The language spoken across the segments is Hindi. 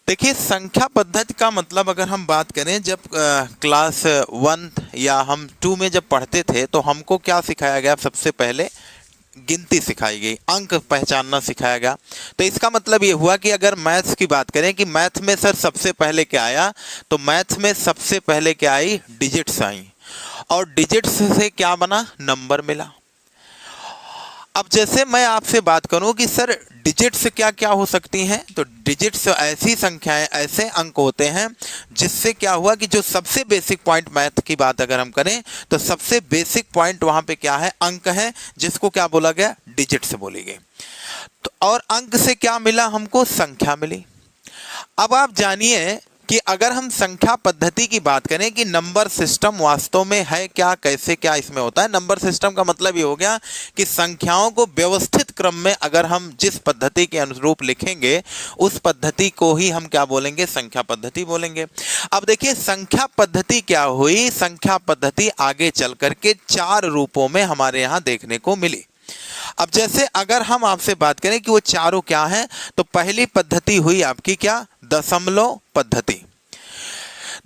देखिए, संख्या पद्धति का मतलब अगर हम बात करें, जब क्लास 1 या हम 2 में जब पढ़ते थे तो हमको क्या सिखाया गया? सबसे पहले गिनती सिखाई गई, अंक पहचानना सिखाया गया। तो इसका मतलब ये हुआ कि अगर मैथ्स की बात करें कि मैथ में सर सबसे पहले क्या आया, तो मैथ्स में सबसे पहले क्या आई? डिजिट्स आई, और डिजिट्स से क्या बना? नंबर मिला। अब जैसे मैं आपसे बात करूं कि सर डिजिट्स क्या क्या हो सकती हैं, तो डिजिट्स ऐसी संख्याएं, ऐसे अंक होते हैं जिससे क्या हुआ कि जो सबसे बेसिक पॉइंट, मैथ की बात अगर हम करें तो सबसे बेसिक पॉइंट वहां पे क्या है? अंक है, जिसको क्या बोला गया? डिजिट्स बोली गई। तो और अंक से क्या मिला हमको? संख्या मिली। अब आप जानिए कि अगर हम संख्या पद्धति की बात करें कि नंबर सिस्टम वास्तव में है क्या, कैसे क्या इसमें होता है। नंबर सिस्टम का मतलब ये हो गया कि संख्याओं को व्यवस्थित क्रम में अगर हम जिस पद्धति के अनुरूप लिखेंगे, उस पद्धति को ही हम क्या बोलेंगे? संख्या पद्धति बोलेंगे। अब देखिए, संख्या पद्धति क्या हुई? संख्या पद्धति आगे चल करके 4 रूपों में हमारे यहाँ देखने को मिली। अब जैसे अगर हम आपसे बात करें कि वो चारों क्या हैं, तो पहली पद्धति हुई आपकी क्या? दशमलव पद्धति।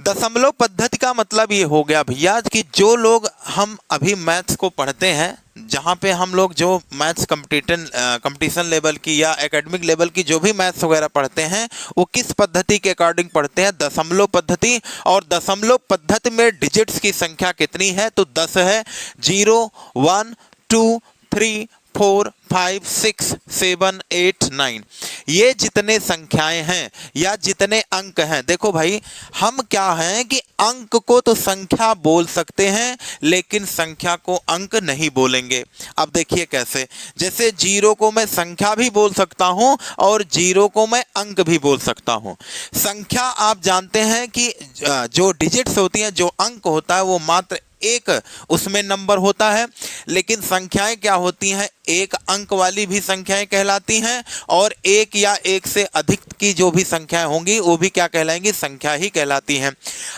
दशमलव पद्धति का मतलब ये हो गया भैया कि जो लोग हम अभी मैथ्स को पढ़ते हैं, जहाँ पे हम लोग जो मैथ्स कंपटीशन लेवल की या एकेडमिक लेवल की जो भी मैथ्स वगैरह पढ़ते हैं, वो किस पद्धति के अकॉर्डिंग पढ़ते हैं? दशमलव पद्धति। और दशमलव पद्धति में डिजिट्स की संख्या कितनी है? तो 10 है। 0, 1, 2, 3, 4, 5, 6, 7, 8, 9, ये जितने संख्याएं हैं या जितने अंक हैं, देखो भाई, हम क्या हैं कि अंक को तो संख्या बोल सकते हैं, लेकिन संख्या को अंक नहीं बोलेंगे। अब देखिए कैसे, जैसे 0 को मैं संख्या भी बोल सकता हूं और 0 को मैं अंक भी बोल सकता हूं। संख्या आप जानते हैं कि जो डिजिट्स होती हैं, जो अंक होता है, वो मात्र एक उसमें नंबर होता है, लेकिन संख्याएं क्या होती हैं? एक अंक वाली भी संख्याएं कहलाती हैं, और एक या एक से अधिक की जो भी संख्याएं होंगी वो भी क्या कहलाएंगी? संख्या ही कहलाती हैं।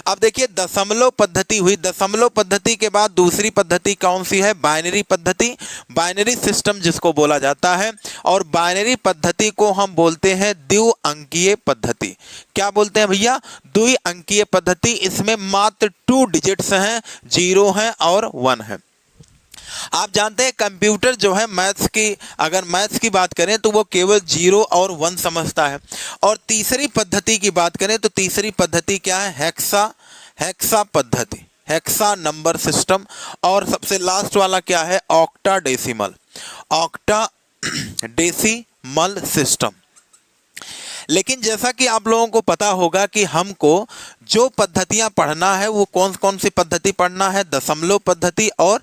अब देखिए, दशमलव पद्धति हुई। दशमलव पद्धति के बाद दूसरी पद्धति कौन सी है? बाइनरी पद्धति, बाइनरी सिस्टम जिसको बोला जाता है। और बाइनरी पद्धति को हम बोलते हैं द्विअंकीय पद्धति। क्या बोलते हैं भैया? द्विअंकीय पद्धति। इसमें मात्र 2 डिजिट्स हैं, 0 है और 1 है। आप जानते हैं कंप्यूटर जो है मैथ्स की, अगर मैथ्स की बात करें तो वो केवल 0 और 1 समझता है। और तीसरी पद्धति की बात करें तो तीसरी पद्धति क्या है? हेक्सा पद्धति, हेक्सा नंबर सिस्टम। और सबसे लास्ट वाला क्या है? ऑक्टाडेसिमल सिस्टम। लेकिन जैसा कि आप लोगों को पता होगा कि हमको जो पद्धतियां पढ़ना है वो कौन कौन सी पद्धति पढ़ना है? दशमलव पद्धति और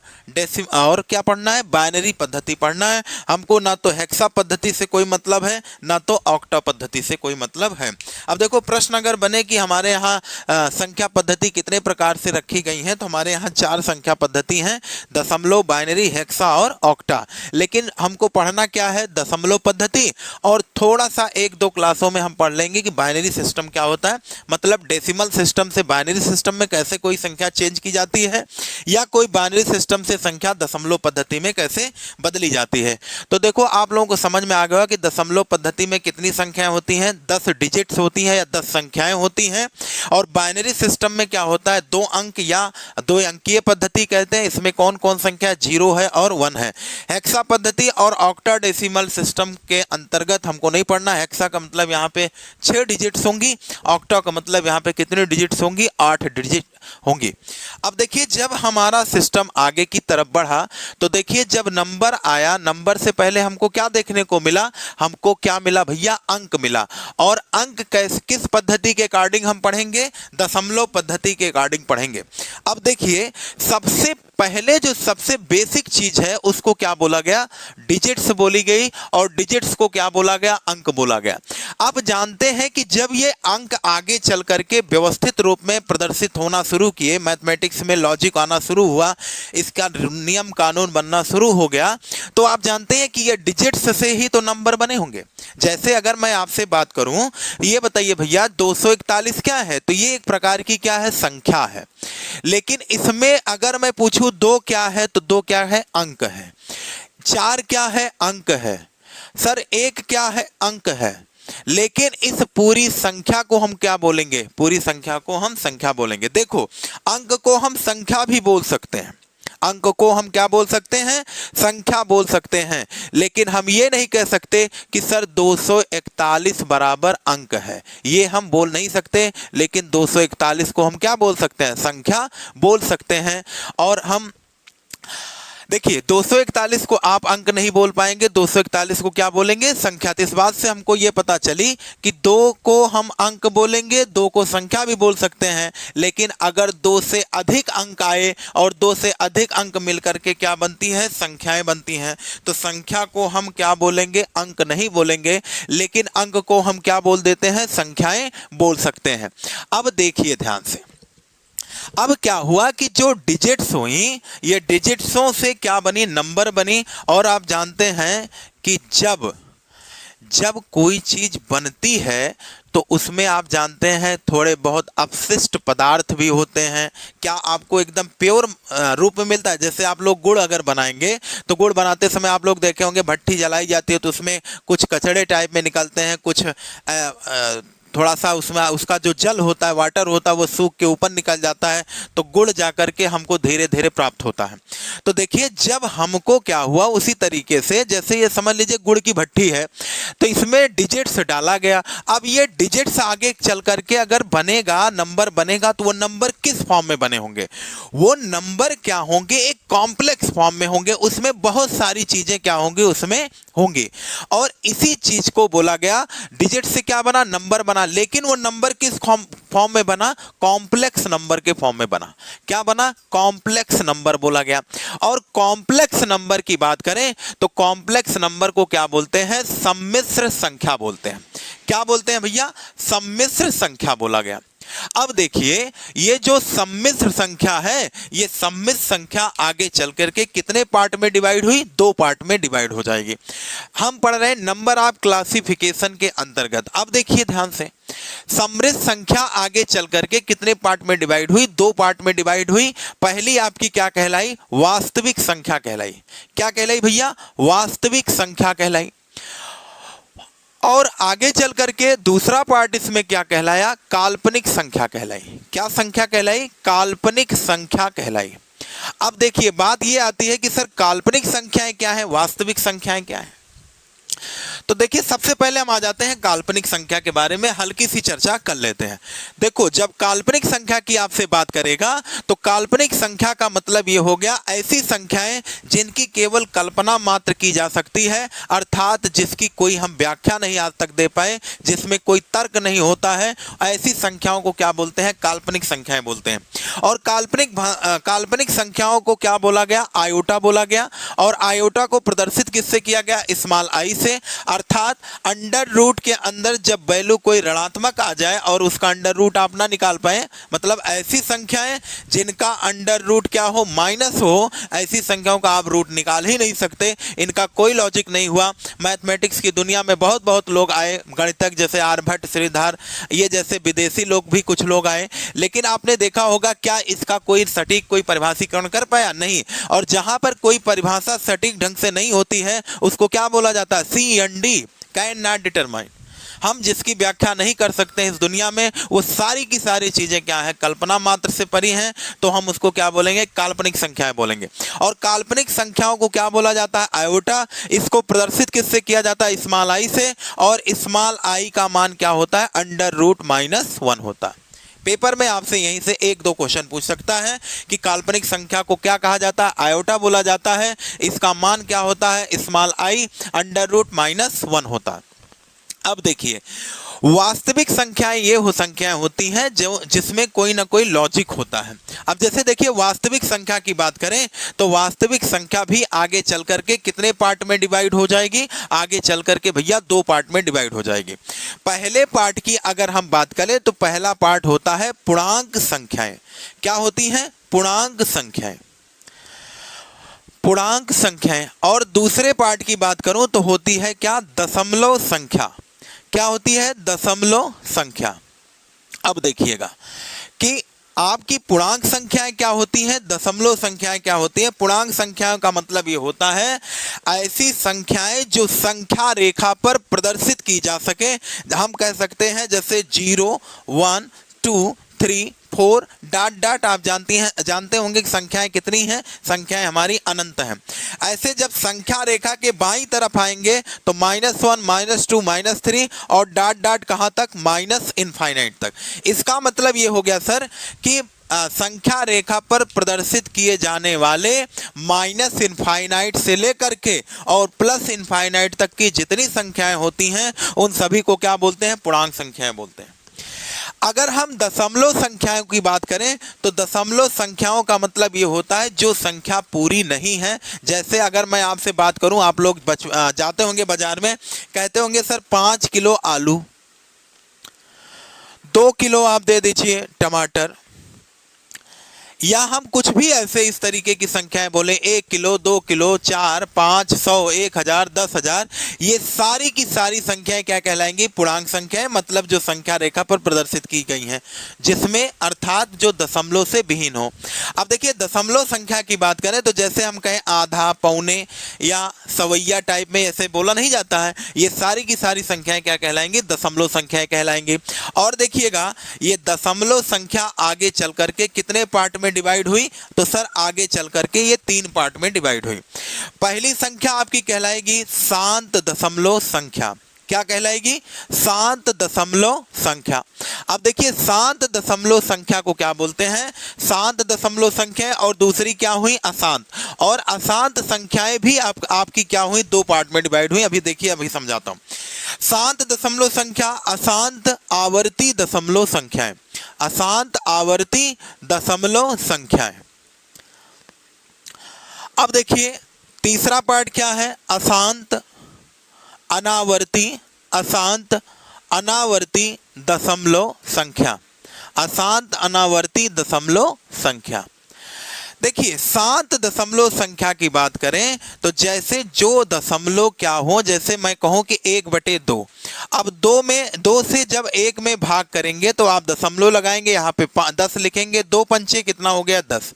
क्या पढ़ना है? बाइनरी पद्धति पढ़ना है। हमको ना तो हेक्सा पद्धति से कोई मतलब है, ना तो ऑक्टा पद्धति से कोई मतलब है। अब देखो, प्रश्न अगर बने कि हमारे यहाँ संख्या पद्धति कितने प्रकार से रखी गई हैं, तो हमारे यहाँ 4 संख्या पद्धति हैं, दशमलव, बाइनरी, हेक्सा और ऑक्टा। लेकिन हमको पढ़ना क्या है? दशमलव पद्धति। और थोड़ा सा 1-2 क्लासों में हम पढ़ लेंगे कि बाइनरी सिस्टम क्या होता है, मतलब डेसिमल सिस्टम से बाइनरी सिस्टम में कैसे कोई संख्या चेंज की जाती है, या कोई बाइनरी सिस्टम से संख्या दशमलव पद्धति में कैसे बदली जाती है। तो देखो, आप लोगों को समझ में आ गया कि दशमलव पद्धति में कितनी संख्याएं होती हैं? 10 डिजिट्स होती हैं या 10 संख्याएं होती हैं। और बाइनरी सिस्टम में क्या होता है? 2 अंक या 2 अंकीय पद्धति कहते हैं। इसमें कौन कौन संख्या? 0 है और 1 है। हेक्सा पद्धति और ऑक्टाडेसिमल सिस्टम के अंतर्गत हमको नहीं पढ़ना। हेक्सा का मतलब यहाँ पे 6 डिजिट्स होंगी, ऑक्टा का मतलब यहाँ पे कितने डिजिट्स होंगी? 8 डिजिट होंगी। अब देखिए, जब हमारा सिस्टम आगे की तरफ बढ़ा तो देखिए, जब नंबर आया, नंबर से पहले हमको क्या देखने को मिला? हमको क्या मिला भैया? अंक मिला। और अंक किस पद्धति के अकॉर्डिंग हम पढ़ेंगे? दशमलव पद्धति के अकॉर्डिंग पढ़ेंगे। अब देखिए, सबसे पहले जो सबसे बेसिक चीज है उसको क्या बोला गया? डिजिट्स बोली गई। और डिजिट्स को क्या बोला गया? अंक बोला गया। अब जानते हैं कि जब ये अंक आगे चल करके व्यवस्थित रूप में प्रदर्शित होना शुरू किए, मैथमेटिक्स में लॉजिक आना शुरू हुआ, इसका नियम कानून बनना शुरू हो गया, तो आप जानते हैं कि ये डिजिट्स से ही तो नंबर बने होंगे। जैसे अगर मैं आपसे बात करूं, ये बताइए भैया 241 क्या है? तो ये एक प्रकार की क्या है? संख्या है। लेकिन इसमें अगर मैं पूछूं 2 क्या है, तो 2 क्या है? अंक है। 4 क्या है? अंक है। सर 1 क्या है? अंक है। लेकिन इस पूरी संख्या को हम क्या बोलेंगे? पूरी संख्या को हम संख्या बोलेंगे। देखो, अंक को हम संख्या भी बोल सकते हैं, अंक को हम क्या बोल सकते हैं? संख्या बोल सकते हैं। लेकिन हम ये नहीं कह सकते कि सर 241 बराबर अंक है, ये हम बोल नहीं सकते। लेकिन 241 को हम क्या बोल सकते हैं? संख्या बोल सकते हैं। और हम देखिए, 241 को आप अंक नहीं बोल पाएंगे, 241 को क्या बोलेंगे? संख्या। तो इस बात से हमको ये पता चली कि 2 को हम अंक बोलेंगे, 2 को संख्या भी बोल सकते हैं। लेकिन अगर 2 से अधिक अंक आए और 2 से अधिक अंक मिलकर के क्या बनती है? संख्याएं बनती हैं। तो संख्या को हम क्या बोलेंगे? अंक नहीं बोलेंगे, लेकिन अंक को हम क्या बोल देते हैं? संख्याएं बोल सकते हैं। अब देखिए ध्यान से, अब क्या हुआ कि जो डिजिट्स हुई, ये डिजिट्सों से क्या बनी? नंबर बनी। और आप जानते हैं कि जब कोई चीज बनती है तो उसमें आप जानते हैं थोड़े बहुत अपशिष्ट पदार्थ भी होते हैं। क्या आपको एकदम प्योर रूप में मिलता है? जैसे आप लोग गुड़ अगर बनाएंगे तो गुड़ बनाते समय आप लोग देखे होंगे भट्टी जलाई जाती है तो उसमें कुछ कचड़े टाइप में निकलते हैं, कुछ थोड़ा सा उसमें उसका जो जल होता है, वाटर होता है, वो सूख के ऊपर निकल जाता है, तो गुड़ जा करके हमको धीरे धीरे प्राप्त होता है। तो देखिए, जब हमको क्या हुआ, उसी तरीके से जैसे ये समझ लीजिए गुड़ की भट्टी है, तो इसमें डिजिट्स डाला गया। अब ये डिजिट्स आगे चल करके अगर बनेगा, नंबर बनेगा, तो वो नंबर किस फॉर्म में बने होंगे? वो नंबर क्या होंगे? एक कॉम्प्लेक्स फॉर्म में होंगे। उसमें बहुत सारी चीजें क्या होंगी? उसमें होंगी। और इसी चीज को बोला गया, डिजिट से क्या बना? नंबर बना। लेकिन वो नंबर किस फॉर्म में बना? कॉम्प्लेक्स नंबर के फॉर्म में बना। क्या बना? कॉम्प्लेक्स नंबर बोला गया। और कॉम्प्लेक्स नंबर की बात करें तो कॉम्प्लेक्स नंबर को क्या बोलते हैं? सम्मिश्र संख्या बोलते हैं। क्या बोलते हैं भैया? सम्मिश्र संख्या बोला गया। अब देखिए, ये जो सम्मिश्र संख्या है, ये सम्मिश्र संख्या आगे चल करके कितने पार्ट में डिवाइड हुई? 2 पार्ट में डिवाइड हो जाएगी। हम पढ़ रहे हैं नंबर ऑफ क्लासिफिकेशन के अंतर्गत। अब देखिए ध्यान से, सम्मिश्र संख्या आगे चल करके कितने पार्ट में डिवाइड हुई? 2 पार्ट में डिवाइड हुई। पहली आपकी क्या कहलाई? वास्तविक संख्या कहलाई। क्या कहलाई भैया? वास्तविक संख्या कहलाई। और आगे चल करके दूसरा पार्ट इसमें क्या कहलाया? काल्पनिक संख्या कहलाई। क्या संख्या कहलाई? काल्पनिक संख्या कहलाई। अब देखिए, बात ये आती है कि सर काल्पनिक संख्याएं क्या है, वास्तविक संख्याएं क्या है? तो देखिए, सबसे पहले हम आ जाते हैं काल्पनिक संख्या के बारे में, हल्की सी चर्चा कर लेते हैं। देखो, जब काल्पनिक संख्या की आपसे बात करेगा तो काल्पनिक संख्या का मतलब ये हो गया ऐसी संख्याएं जिनकी केवल कल्पना मात्र की जा सकती है, अर्थात जिसकी कोई हम व्याख्या नहीं आज तक दे पाए, जिसमें कोई तर्क नहीं होता है, ऐसी संख्याओं को क्या बोलते हैं? काल्पनिक संख्याएं बोलते हैं। और काल्पनिक संख्याओं को क्या बोला गया? आयोटा बोला गया। और आयोटा को प्रदर्शित किससे किया गया? स्मॉल आई से। अर्थात अंडर रूट के अंदर जब वैल्यू कोई ऋणात्मक आ जाए और उसका अंडर रूट आप ना निकाल पाए, मतलब ऐसी संख्याएं जिनका अंडर रूट क्या हो? माइनस हो, ऐसी संख्याओं का आप रूट निकाल ही नहीं सकते। इनका कोई लॉजिक नहीं हुआ। मैथमेटिक्स की दुनिया में बहुत लोग आए, गणितज्ञ जैसे आर्यभट्ट, श्रीधर, ये जैसे विदेशी लोग भी कुछ लोग आए, लेकिन आपने देखा होगा क्या इसका कोई सटीक कोई परिभाषीकरण कर पाया? नहीं। और जहां पर कोई परिभाषा सटीक ढंग से नहीं होती है उसको क्या बोला जाता है? CND, can not determine. हम जिसकी व्याख्या नहीं कर सकते इस दुनिया में, वो सारी की सारी चीजें क्या है? कल्पना मात्र से परी हैं, तो हम उसको क्या बोलेंगे? काल्पनिक संख्याएं बोलेंगे। और काल्पनिक संख्याओं को क्या बोला जाता है? आयोटा। इसको प्रदर्शित किससे किया जाता है? स्मॉल आई से। और स्मॉल आई का मान क्या होता है? अंडर रूट -1 होता है। पेपर में आपसे यहीं से 1-2 क्वेश्चन पूछ सकता है कि काल्पनिक संख्या को क्या कहा जाता है? आयोटा बोला जाता है। इसका मान क्या होता है? स्मॉल आई अंडर रूट -1 होता है। अब देखिए, वास्तविक संख्याएं ये हो संख्याएं होती हैं जो जिसमें कोई ना कोई लॉजिक होता है। अब जैसे देखिए, वास्तविक संख्या की बात करें तो वास्तविक संख्या भी आगे चल करके कितने पार्ट में डिवाइड हो जाएगी? आगे चल करके भैया 2 पार्ट में डिवाइड हो जाएगी। पहले पार्ट की अगर हम बात करें तो पहला पार्ट होता है पूर्णांक संख्याएं। क्या होती हैं? पूर्णांक संख्याएं। पूर्णांक संख्याएं। और दूसरे पार्ट की बात करूं तो होती है क्या? दशमलव संख्या। क्या होती है? दशमलव संख्या। अब देखिएगा कि आपकी पूर्णांक संख्याएं क्या होती हैं, दशमलव संख्याएं क्या होती हैं। पूर्णांक संख्याओं का मतलब ये होता है ऐसी संख्याएं जो संख्या रेखा पर प्रदर्शित की जा सके। हम कह सकते हैं जैसे 0, 1, 2, 3, 4 डॉट डॉट। आप जानते होंगे कि संख्याएं कितनी हैं, संख्याएं हमारी अनंत हैं। ऐसे जब संख्या रेखा के बाईं तरफ आएंगे तो -1, -2, -3 और डॉट डॉट कहाँ तक, माइनस इनफाइनाइट तक। इसका मतलब ये हो गया सर कि संख्या रेखा पर प्रदर्शित किए जाने वाले माइनस इनफाइनाइट से लेकर के और प्लस इनफाइनाइट तक की जितनी संख्याएं होती हैं उन सभी को क्या बोलते हैं, पूर्णांक संख्याएं बोलते हैं। अगर हम दशमलव संख्याओं की बात करें तो दशमलव संख्याओं का मतलब ये होता है जो संख्या पूरी नहीं है। जैसे अगर मैं आपसे बात करूं, आप लोग जाते होंगे बाजार में, कहते होंगे सर 5 किलो आलू, 2 किलो आप दे दीजिए टमाटर, या हम कुछ भी ऐसे इस तरीके की संख्याएं बोले 1 किलो, 2 किलो, 4, 5, 100, 1000, 10,000, ये सारी की सारी संख्याएं क्या कहलाएंगी, पूर्णांक संख्याएं, मतलब जो संख्या रेखा पर प्रदर्शित की गई हैं, जिसमें अर्थात जो दशमलव से विहीन हो। अब देखिए दशमलव संख्या की बात करें तो जैसे हम कहें आधा, पौने या सवैया टाइप में ऐसे बोला नहीं जाता है, ये सारी की सारी संख्याएं क्या कहलाएंगी, दशमलव संख्याएं कहलाएंगी। और देखिएगा ये दशमलव संख्या आगे चल करके कितने पार्ट में डिवाइड हुई, तो सर आगे चल करके ये 3 पार्ट में डिवाइड हुई। पहली संख्या आपकी कहलाएगी शांत दशमलव संख्या। क्या कहलाएगी, शांत दशमलव संख्या। अब देखिए शांत दशमलव संख्या को क्या बोलते हैं, शांत दशमलव संख्या। और दूसरी क्या हुई, अशांत। और अशांत संख्याएं भी आपकी क्या हुई, 2 पार्ट में डिवाइड हुई। अभी देखिए, अभी समझाता हूं। शांत दशमलव संख्या, अशांत आवर्ती दशमलव संख्याएं, अशांत आवर्ती दशमलव संख्याएं। अब देखिए तीसरा पार्ट क्या है, अशांत अनावर्ती, अशांत अनावर्ती दशमलव संख्या, अशांत अनावर्ती दशमलव संख्या। देखिए शांत दशमलव संख्या की बात करें तो जैसे जो दशमलव क्या हो, जैसे मैं कहूं कि 1/2। अब 2 से जब 1 में भाग करेंगे तो आप दशमलव लगाएंगे, यहाँ पे 10 लिखेंगे, 2 पंचे कितना हो गया, 10।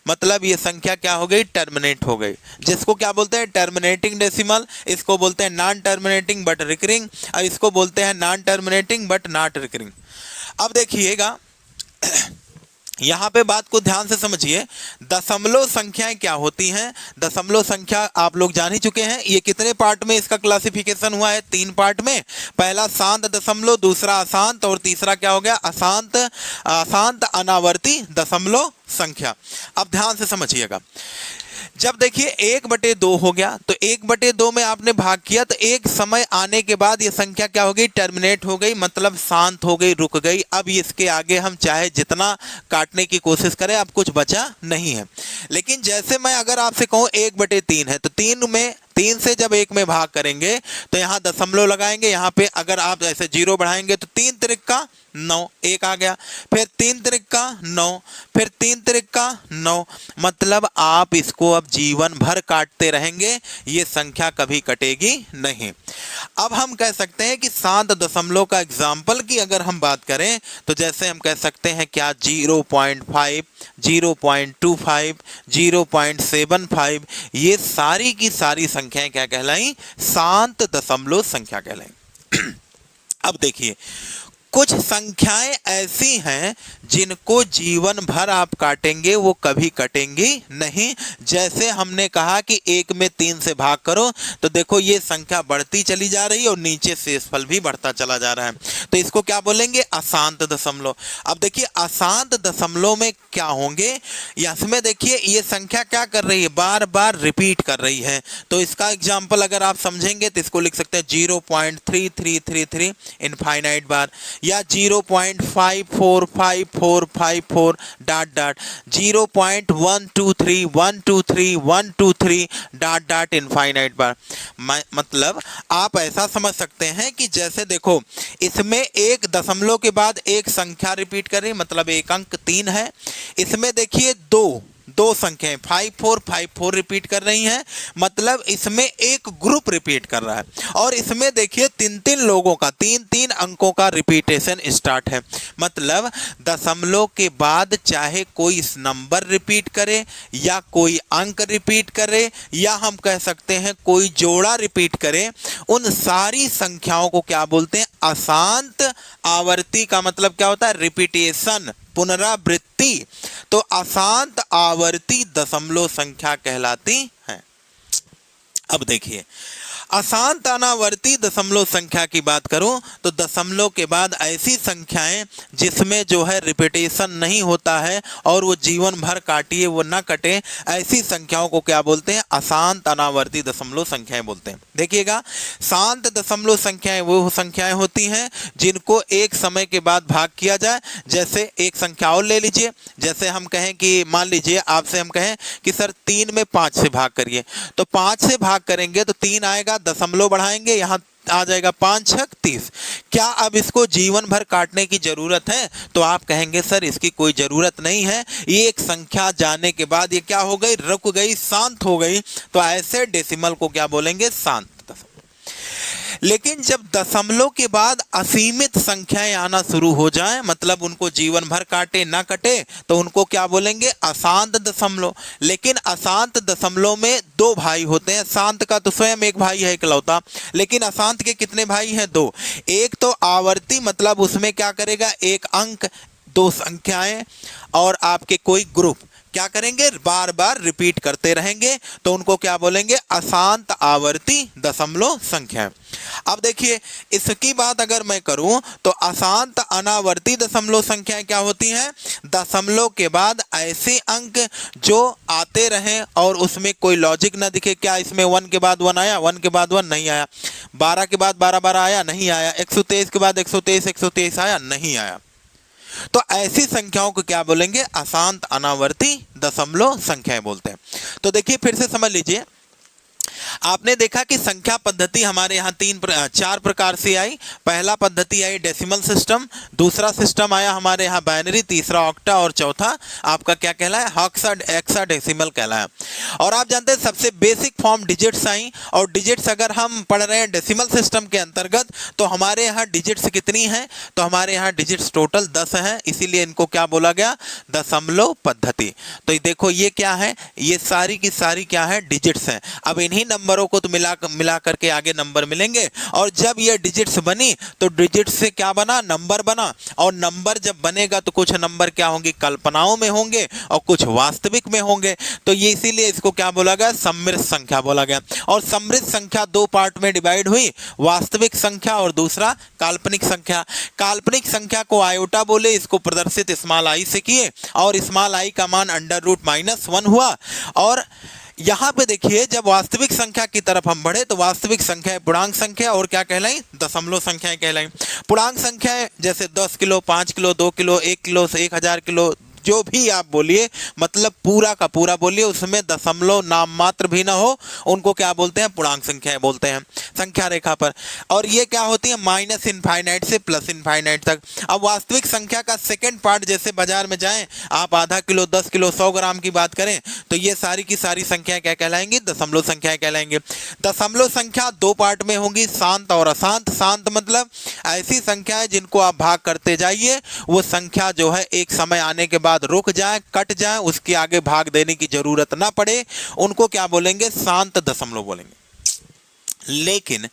मतलब ये संख्या क्या हो गई, टर्मिनेट हो गई, जिसको क्या बोलते हैं, टर्मिनेटिंग डेसिमल। इसको बोलते हैं नॉन टर्मिनेटिंग बट रिकरिंग, और इसको बोलते हैं non terminating but not recurring. अब देखिएगा यहाँ पे बात को ध्यान से समझिए, दशमलव संख्याएं क्या होती हैं। दशमलव संख्या आप लोग जान ही चुके हैं। ये कितने पार्ट में इसका क्लासिफिकेशन हुआ है, 3 पार्ट में। पहला शांत दशमलव, दूसरा अशांत, और तीसरा क्या हो गया, अशांत अनावर्ती दशमलव संख्या। अब ध्यान से समझिएगा, जब देखिए 1/2 हो गया तो 1/2 में आपने भाग किया तो एक समय आने के बाद ये संख्या क्या हो गई, टर्मिनेट हो गई, मतलब शांत हो गई, रुक गई। अब इसके आगे हम चाहे जितना काटने की कोशिश करें, अब कुछ बचा नहीं है। लेकिन जैसे मैं अगर आपसे कहूं 1/3 है तो 3 से जब 1 में भाग करेंगे तो यहाँ दशमलव लगाएंगे, यहाँ पे अगर आप ऐसे 0 बढ़ाएंगे तो 3 त्रिक 9, 1 आ गया, फिर 3 त्रिक 9, फिर 3 त्रिक 9, मतलब आप इसको अब जीवन भर काटते रहेंगे, ये संख्या कभी कटेगी नहीं। अब हम कह सकते हैं कि शांत दशमलव का एग्जाम्पल की अगर हम बात करें तो जैसे हम कह सकते हैं क्या, 0.5, 0.25, 0.75, ये सारी की सारी संख्याएं क्या कहलाई, शांत दशमलव संख्या कहलाई। अब देखिए कुछ संख्याएं ऐसी हैं जिनको जीवन भर आप काटेंगे, वो कभी कटेंगी नहीं। जैसे हमने कहा कि 1 में 3 से भाग करो तो देखो ये संख्या बढ़ती चली जा रही है और नीचे शेषफल भी बढ़ता चला जा रहा है, तो इसको क्या बोलेंगे, अशांत दशमलव। अब देखिए अशांत दशमलव में क्या होंगे, इसमें देखिए ये संख्या क्या कर रही है, बार बार रिपीट कर रही है। तो इसका एग्जाम्पल अगर आप समझेंगे तो इसको लिख सकते हैं 0.3333 इनफाइनाइट बार, या 0.545454 dot dot, 0.123123 dot dot infinite बार। मतलब आप ऐसा समझ सकते हैं कि जैसे देखो इसमें एक दशमलव के बाद एक संख्या रिपीट कर रही, मतलब एक अंक 3 है। इसमें देखिए दो संख्याएं 5 4 5 4 रिपीट कर रही हैं, मतलब इसमें एक ग्रुप रिपीट कर रहा है। और इसमें देखिए 3-3 लोगों का 3-3 अंकों का रिपीटेशन स्टार्ट है, मतलब दशमलव के बाद चाहे कोई नंबर रिपीट करे या कोई अंक रिपीट करे या हम कह सकते हैं कोई जोड़ा रिपीट करे, उन सारी संख्याओं को क्या बोलते हैं? अशांत आवर्ती का मतलब क्या होता है? रिपीटेशन, पुनरावृत्ति। तो अशांत आवर्ती दशमलव संख्या कहलाती है। अब देखिए अशांत अनावर्ती दशमलव संख्या की बात करूं तो दशमलव के बाद ऐसी संख्याएं जिसमें जो है रिपीटेशन नहीं होता है और वो जीवन भर काटिए वो ना कटे, ऐसी संख्याओं को क्या बोलते हैं? अशांत अनावर्ती दशमलव संख्याएं बोलते हैं। देखिएगा, शांत दशमलव संख्याएं वो संख्याएं होती हैं जिनको एक समय के बाद भाग किया जाए। जैसे एक संख्या और ले लीजिए, जैसे हम कहें कि मान लीजिए आपसे हम कहें कि सर 3 में 5 से भाग करिए, तो 5 से भाग करेंगे तो 3 आएगा, दशमलव बढ़ाएंगे, यहाँ आ जाएगा 5 6 30। क्या अब इसको जीवन भर काटने की जरूरत है? तो आप कहेंगे सर इसकी कोई जरूरत नहीं है, ये एक संख्या जाने के बाद ये क्या हो गई? रुक गई, शांत हो गई। तो ऐसे डेसिमल को क्या बोलेंगे? शांत। लेकिन जब दशमलव के बाद असीमित संख्याएं आना शुरू हो जाएं, मतलब उनको जीवन भर काटे ना कटे, तो उनको क्या बोलेंगे? अशांत दशमलव। लेकिन अशांत दशमलव में 2 भाई होते हैं, शांत का तो स्वयं एक भाई है इकलौता, लेकिन अशांत के कितने भाई हैं? 2। एक तो आवर्ती, मतलब उसमें क्या करेगा? एक अंक, 2 संख्याएं और आपके कोई ग्रुप क्या करेंगे? बार बार रिपीट करते रहेंगे, तो उनको क्या बोलेंगे? अशांत आवर्ती दशमलव संख्या। अब देखिए इसकी बात अगर मैं करूं तो अशांत अनावर्ती दशमलव संख्याएं क्या होती हैं? दशमलव के बाद ऐसे अंक जो आते रहें और उसमें कोई लॉजिक ना दिखे। क्या इसमें 1 के बाद 1 आया? 1 के बाद 1 नहीं आया। 12 के बाद 12 12 आया? नहीं आया। 123 के बाद 123 आया? नहीं आया। तो ऐसी संख्याओं को क्या बोलेंगे? अशांत अनावर्ती दशमलव संख्याएं बोलते हैं। तो देखिए फिर से समझ लीजिए, आपने देखा कि संख्या पद्धति हमारे यहाँ 4 प्रकार से आई। पहला पद्धति आई डेसिमल सिस्टम, दूसरा सिस्टम आया हमारे यहाँ बाइनरी, तीसरा ऑक्टा और चौथा आपका क्या कहलाया? हेक्साडेसिमल कहलाया। और आप जानते हैं सबसे बेसिक फॉर्म डिजिट्स आई, और डिजिट्स अगर हम पढ़ रहे हैं डेसिमल सिस्टम के अंतर्गत तो हमारे यहाँ डिजिट्स कितनी हैं? तो हमारे यहाँ डिजिट्स टोटल 10 हैं, इसीलिए इनको क्या बोला गया? दशमलव पद्धति। तो देखो ये क्या है? ये सारी की सारी क्या है? डिजिट्स हैं। अब इन्हीं नंबरों को तो मिला करके आगे नंबर मिलेंगे, और जब ये डिजिट्स बनी तो डिजिट्स से क्या बना? नंबर बना। और नंबर जब बनेगा तो कुछ नंबर क्या होंगे? कल्पनाओं में होंगे और कुछ वास्तविक में होंगे। तो ये इसीलिए इसको क्या बोला गया? सम्मिश्र संख्या बोला गया। और सम्मिश्र संख्या 2 पार्ट में डिवाइड हुई, वास्तविक संख्या और दूसरा काल्पनिक संख्या। काल्पनिक संख्या को आयोटा बोले, इसको प्रदर्शित स्मॉल आई से किए, और स्मॉल आई का मान √-1 हुआ। और यहाँ पे देखिए जब वास्तविक संख्या की तरफ हम बढ़े तो वास्तविक संख्या पूर्णांक संख्या और क्या कहलाई? दशमलव संख्याएं कहलाई। पूर्णांक संख्याएं जैसे 10 किलो, 5 किलो, 2 किलो, 1 किलो से 1000 किलो, जो भी आप बोलिए, मतलब पूरा का पूरा बोलिए, उसमें दशमलव नाम मात्र भी ना हो, उनको क्या बोलते हैं? पूर्णांक संख्याएं बोलते हैं संख्या रेखा पर। और ये क्या होती है? माइनस इनफाइनाइट से प्लस इनफाइनाइट तक। अब वास्तविक संख्या का सेकंड पार्ट, जैसे बाजार में जाएं आप आधा किलो, 10 किलो, 100 ग्राम की बात करें तो ये सारी की सारी संख्याएं क्या कहलाएंगी? दशमलव संख्याएं कहलाएंगे। दशमलव संख्या 2 पार्ट में होंगी, शांत और अशांत। शांत मतलब ऐसी संख्याएं जिनको आप भाग करते जाइए, वो संख्या जो है एक समय आने के बाद रुक जाए, कट जाए, उसके आगे भाग देने की जरूरत ना पड़े, उनको क्या बोलेंगे? शांत दशमलव बोलेंगे। लेकिन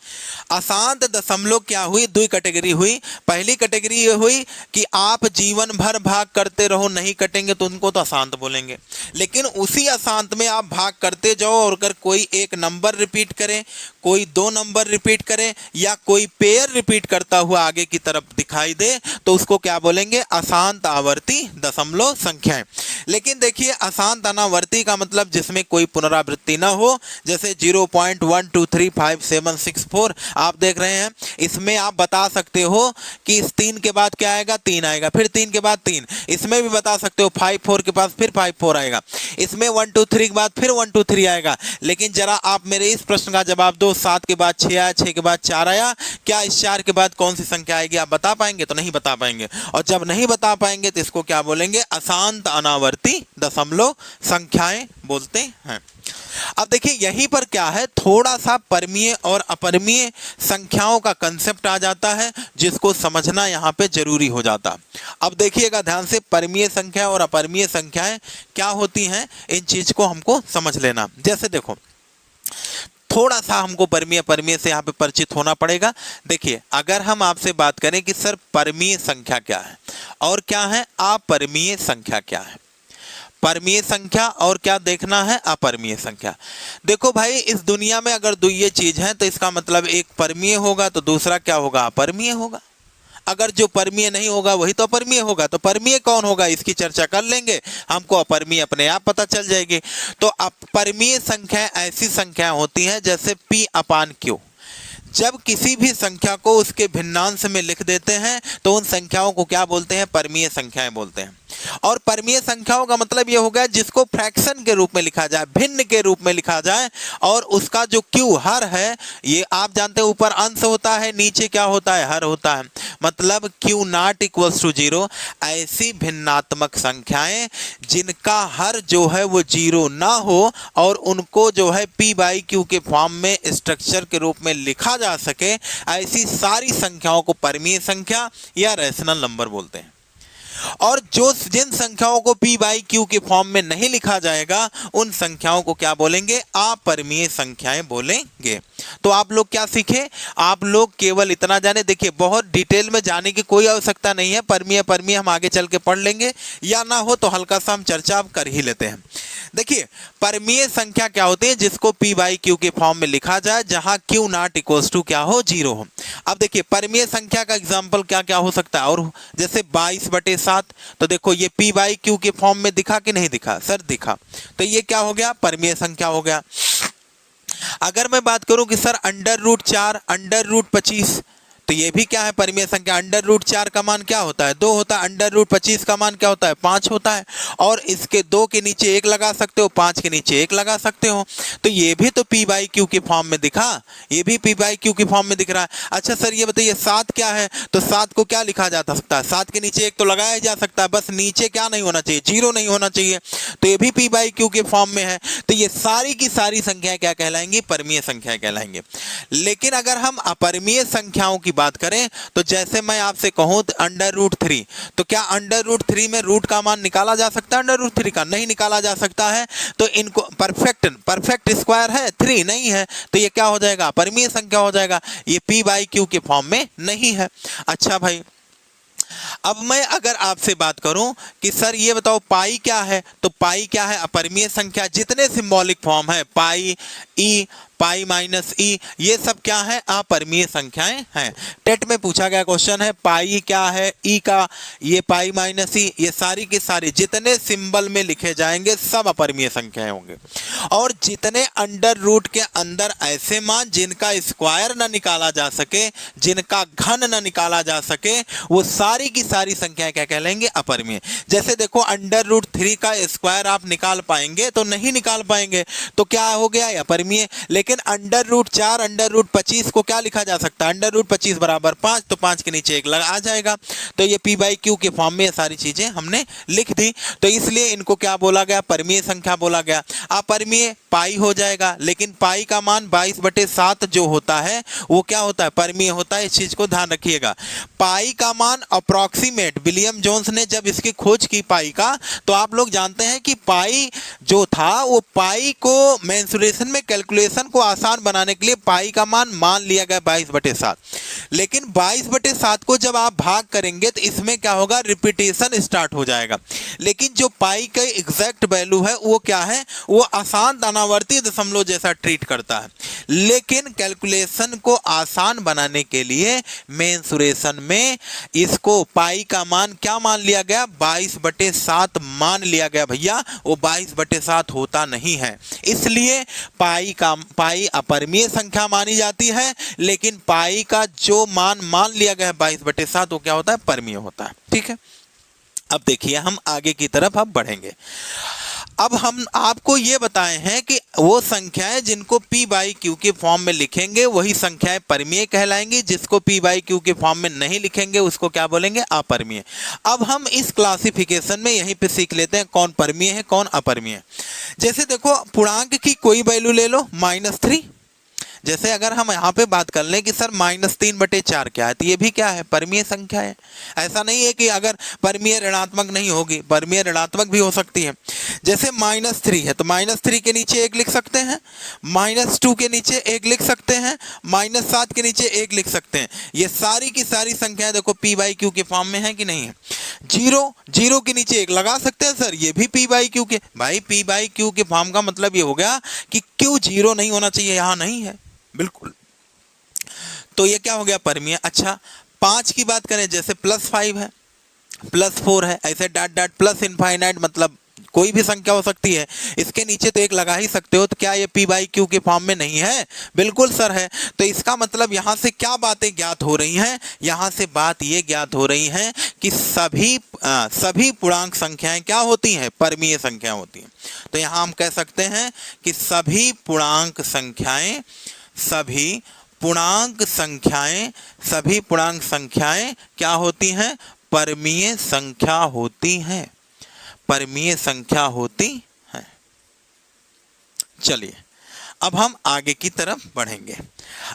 अशांत दशमलव क्या हुई? 2 कैटेगरी हुई। पहली कैटेगरी ये हुई कि आप जीवन भर भाग करते रहो, नहीं कटेंगे तो उनको तो अशांत बोलेंगे। लेकिन उसी अशांत में आप भाग करते जाओ और अगर कोई एक नंबर रिपीट करे, कोई 2 नंबर रिपीट करे या कोई पेयर रिपीट करता हुआ आगे की तरफ दिखाई दे तो उसको क्या बोलेंगे? अशांत आवर्ती दशमलव संख्याएं। लेकिन देखिए अशांत अनावर्ती का मतलब जिसमें कोई पुनरावृत्ति ना हो, जैसे 0.1235764 आप देख रहे हैं, इसमें आप बता सकते हो कि इस 3 के बाद क्या आएगा? 3 आएगा, फिर 3 के बाद 3। इसमें भी बता सकते हो 5 4 के पास फिर 5 4 आएगा, इसमें 1 2 3 के बाद फिर 1 2 3 आएगा। लेकिन जरा आप मेरे इस प्रश्न का जवाब दो, 7 के बाद 6 आया, 6 के बाद 4 आया, क्या इस 4 के बाद कौन सी संख्या आएगी? आप बता पाएंगे? तो नहीं बता पाएंगे। और जब नहीं बता पाएंगे तो इसको क्या बोलेंगे? अशांत अनावर्ती बढ़ती दशमलव संख्याएं बोलते हैं। अब देखिए यहीं पर क्या है, थोड़ा सा परमीय और अपरमीय संख्याओं का कंसेप्ट आ जाता है जिसको समझना यहाँ पे जरूरी हो जाता। अब देखिएगा ध्यान से, परमीय संख्या और अपरमीय संख्याएं क्या होती हैं, इन चीज को हमको समझ लेना। जैसे देखो, थोड़ा सा हमको परमीय अपरमीय से यहाँ पे परिचित होना पड़ेगा। देखिए अगर हम आपसे बात करें कि सर परमीय संख्या क्या है और क्या है अपरमीय संख्या क्या है, परमीय संख्या और क्या देखना है, अपरमीय संख्या। देखो भाई, इस दुनिया में अगर दो ये चीज है तो इसका मतलब एक परमीय होगा तो दूसरा क्या होगा, अपरमीय होगा। अगर जो परमीय नहीं होगा वही तो अपरमीय होगा। तो परमीय कौन होगा इसकी चर्चा कर लेंगे, हमको अपरमीय अपने आप पता चल जाएगी। तो अपरमीय संख्या ऐसी संख्या होती हैं जैसे P अपान Q। जब किसी भी संख्या को उसके भिन्नांश में लिख देते हैं तो उन संख्याओं को क्या बोलते हैं, परमीय संख्याएं बोलते हैं। और परमीय संख्याओं का मतलब ये हो गया जिसको फ्रैक्शन के रूप में लिखा जाए, भिन्न के रूप में लिखा जाए, और उसका जो क्यू हर है, ये आप जानते हैं ऊपर अंश होता है नीचे क्या होता है, हर होता है। मतलब क्यू नॉट इक्वल्स टू 0 ऐसी भिन्नात्मक संख्याएं जिनका हर जो है वो 0 ना हो और उनको जो है P बाई क्यू के फॉर्म में स्ट्रक्चर के रूप में लिखा जा सके, ऐसी सारी संख्याओं को परमीय संख्या या रैशनल नंबर बोलते हैं। और जो जिन संख्याओं को P बाई क्यू के फॉर्म में नहीं लिखा जाएगा उन संख्याओं को क्या बोलेंगे, अपरमीय संख्याएं बोलेंगे। तो आप लोग क्या सीखे, आप लोग केवल इतना जाने। देखिए बहुत डिटेल में जाने की कोई आवश्यकता नहीं है, परमीय परमीय हम आगे चल के पढ़ लेंगे, या ना हो तो हल्का सा हम चर्चा कर ही लेते हैं। देखिए परमीय संख्या क्या होती है, जिसको P बाई क्यू के फॉर्म में लिखा जाए जहां क्यू नॉट इक्वल्स टू क्या हो, 0 हो। अब देखिए परमीय संख्या का एग्जाम्पल क्या क्या हो सकता है, और जैसे 22/7, तो देखो ये P बाई क्यू के फॉर्म में दिखा कि नहीं दिखा, सर दिखा, तो ये क्या हो गया, परमीय संख्या हो गया। अगर मैं बात करूं कि सर √4 √25, तो ये भी क्या है, परमीय संख्या। √4 का मान क्या होता है, 2 होता है, √25 का मान क्या होता है, 5 होता है, और इसके 2 के नीचे 1 लगा सकते हो, 5 के नीचे 1 लगा सकते हो। तो ये भी तो P बाई क्यू के फॉर्म में दिखा, ये भी P बाई क्यू के फॉर्म में दिख रहा है। अच्छा सर ये बताइए 7 क्या है, तो 7 को क्या लिखा जा सकता है, 7 के नीचे 1 तो लगाया जा सकता है, बस नीचे क्या नहीं होना चाहिए, 0 नहीं होना चाहिए, तो ये भी P बाई क्यू के फॉर्म में है। तो ये सारी की सारी संख्याएं क्या कहलाएंगी, परमीय संख्याएं कहलाएंगी। लेकिन अगर हम अपरमीय संख्याओं की बात करें तो जैसे मैं आपसे कहूं √3, तो क्या √3 में रूट का मान निकाला जा सकता है, √3 का नहीं निकाला जा सकता है। तो इनको परफेक्ट स्क्वायर है, 3 नहीं है, तो ये क्या हो जाएगा, परमीय संख्या हो जाएगा, ये P बाई क्यू के फॉर्म में नहीं है। अच्छा भाई, अब मैं अगर आपसे बात करूं कि सर ये बताओ पाई क्या है, तो पाई क्या है, अपरमीय संख्या। जितने सिंबॉलिक फॉर्म है, पाई, ई, पाई माइनस ई, ये सब क्या है, अपरमीय संख्याएं हैं। टेट में पूछा गया क्वेश्चन है, पाई क्या है, ई का, ये पाई माइनस ई, ये सारी की सारी जितने सिंबल में लिखे जाएंगे सब अपरमीय संख्याएं होंगे। और जितने अंडर रूट के अंदर ऐसे मान जिनका स्क्वायर ना निकाला जा सके, जिनका घन ना निकाला जा सके, वो सारी की सारी संख्याएं क्या कहलाएंगे, अपरमीय। जैसे देखो √3 का स्क्वायर आप निकाल पाएंगे तो नहीं निकाल पाएंगे, तो क्या हो गया, अपरमीय। लेकिन √4 √25 को क्या लिखा जा सकता है, √25 बराबर 5, तो 5 के नीचे 1 लगा आ जाएगा, तो ये P बाई क्यू के फॉर्म में ये सारी चीजें हमने लिख दी, तो इसलिए इनको क्या बोला गया, परमीय संख्या बोला गया। अपरमीय पाई हो जाएगा, लेकिन पाई का मान 22/7 जो होता है वो क्या होता है, परमीय होता है। इस चीज को ध्यान रखिएगा। पाई का मान अप्रॉक्सीमेट, विलियम जोन्स ने जब इसकी खोज की पाई का, तो आप लोग जानते हैं कि पाई जो था वो पाई को मेंसुरेशन में कैलकुलेशन को आसान बनाने के लिए पाई का मान लिया गया 22/7। लेकिन 22/7 को जब आप भाग करेंगे तो इसमें क्या होगा, रिपीटेशन स्टार्ट हो जाएगा। लेकिन जो पाई का एग्जैक्ट वैल्यू है वो क्या है, वो आसान अनावर्ती दशमलव जैसा ट्रीट करता है। लेकिन कैलकुलेशन को आसान बनाने के लिए मेंसुरेशन में इसको पाई का मान क्या मान लिया गया, 22/7 मान लिया गया भैया, वो 22/7 होता नहीं है। इसलिए पाई अपरमीय संख्या मानी जाती है, लेकिन पाई का जो मान लिया गया है 22/7 वो क्या होता है, परमीय होता है। ठीक है, अब देखिए हम आगे की तरफ अब बढ़ेंगे। अब हम आपको ये बताए हैं कि वो संख्याएं जिनको p बाई क्यू के फॉर्म में लिखेंगे वही संख्याएं परिमेय कहलाएंगी, जिसको p बाई क्यू के फॉर्म में नहीं लिखेंगे उसको क्या बोलेंगे, अपरिमेय। अब हम इस क्लासिफिकेशन में यहीं पे सीख लेते हैं कौन परिमेय है कौन अपरिमेय है। जैसे देखो पूर्णांक की कोई वैल्यू ले लो, -3। जैसे अगर हम यहाँ पे बात कर लें कि सर -3/4 क्या है, तो ये भी क्या है, परिमेय संख्या है। ऐसा नहीं है कि अगर परिमेय ऋणात्मक नहीं होगी, परिमेय ऋणात्मक भी हो सकती है। जैसे -3 है तो -3 के नीचे 1 लिख सकते हैं, -2 के नीचे 1 लिख सकते हैं, -7 के नीचे 1 लिख सकते हैं। ये सारी की सारी संख्याएं देखो p बाई क्यू के फॉर्म में है कि नहीं है। 0 के नीचे 1 लगा सकते हैं सर, ये भी p बाई क्यू के। भाई p बाई क्यू के फॉर्म का मतलब ये हो गया कि क्यू 0 नहीं होना चाहिए, यहाँ नहीं है बिल्कुल, तो ये क्या हो गया, परिमेय। अच्छा 5 की बात करें, जैसे +5 है, +4 है, ऐसे डॉट डॉट प्लस इनफाइनाइट, मतलब कोई भी संख्या हो सकती है, इसके नीचे तो 1 लगा ही सकते हो। तो क्या ये p बाई क्यू के फॉर्म में नहीं है, बिल्कुल सर है। तो इसका मतलब यहाँ से क्या बातें ज्ञात हो रही हैं, यहाँ से बात ये ज्ञात हो रही है कि सभी पूर्णांक संख्याएं क्या होती हैं, परिमेय संख्या होती हैं। तो यहाँ हम कह सकते हैं कि सभी पूर्णांक संख्याएं क्या होती हैं, परिमेय संख्या होती हैं, परिमेय संख्या होती हैं। चलिए अब हम आगे की तरफ बढ़ेंगे।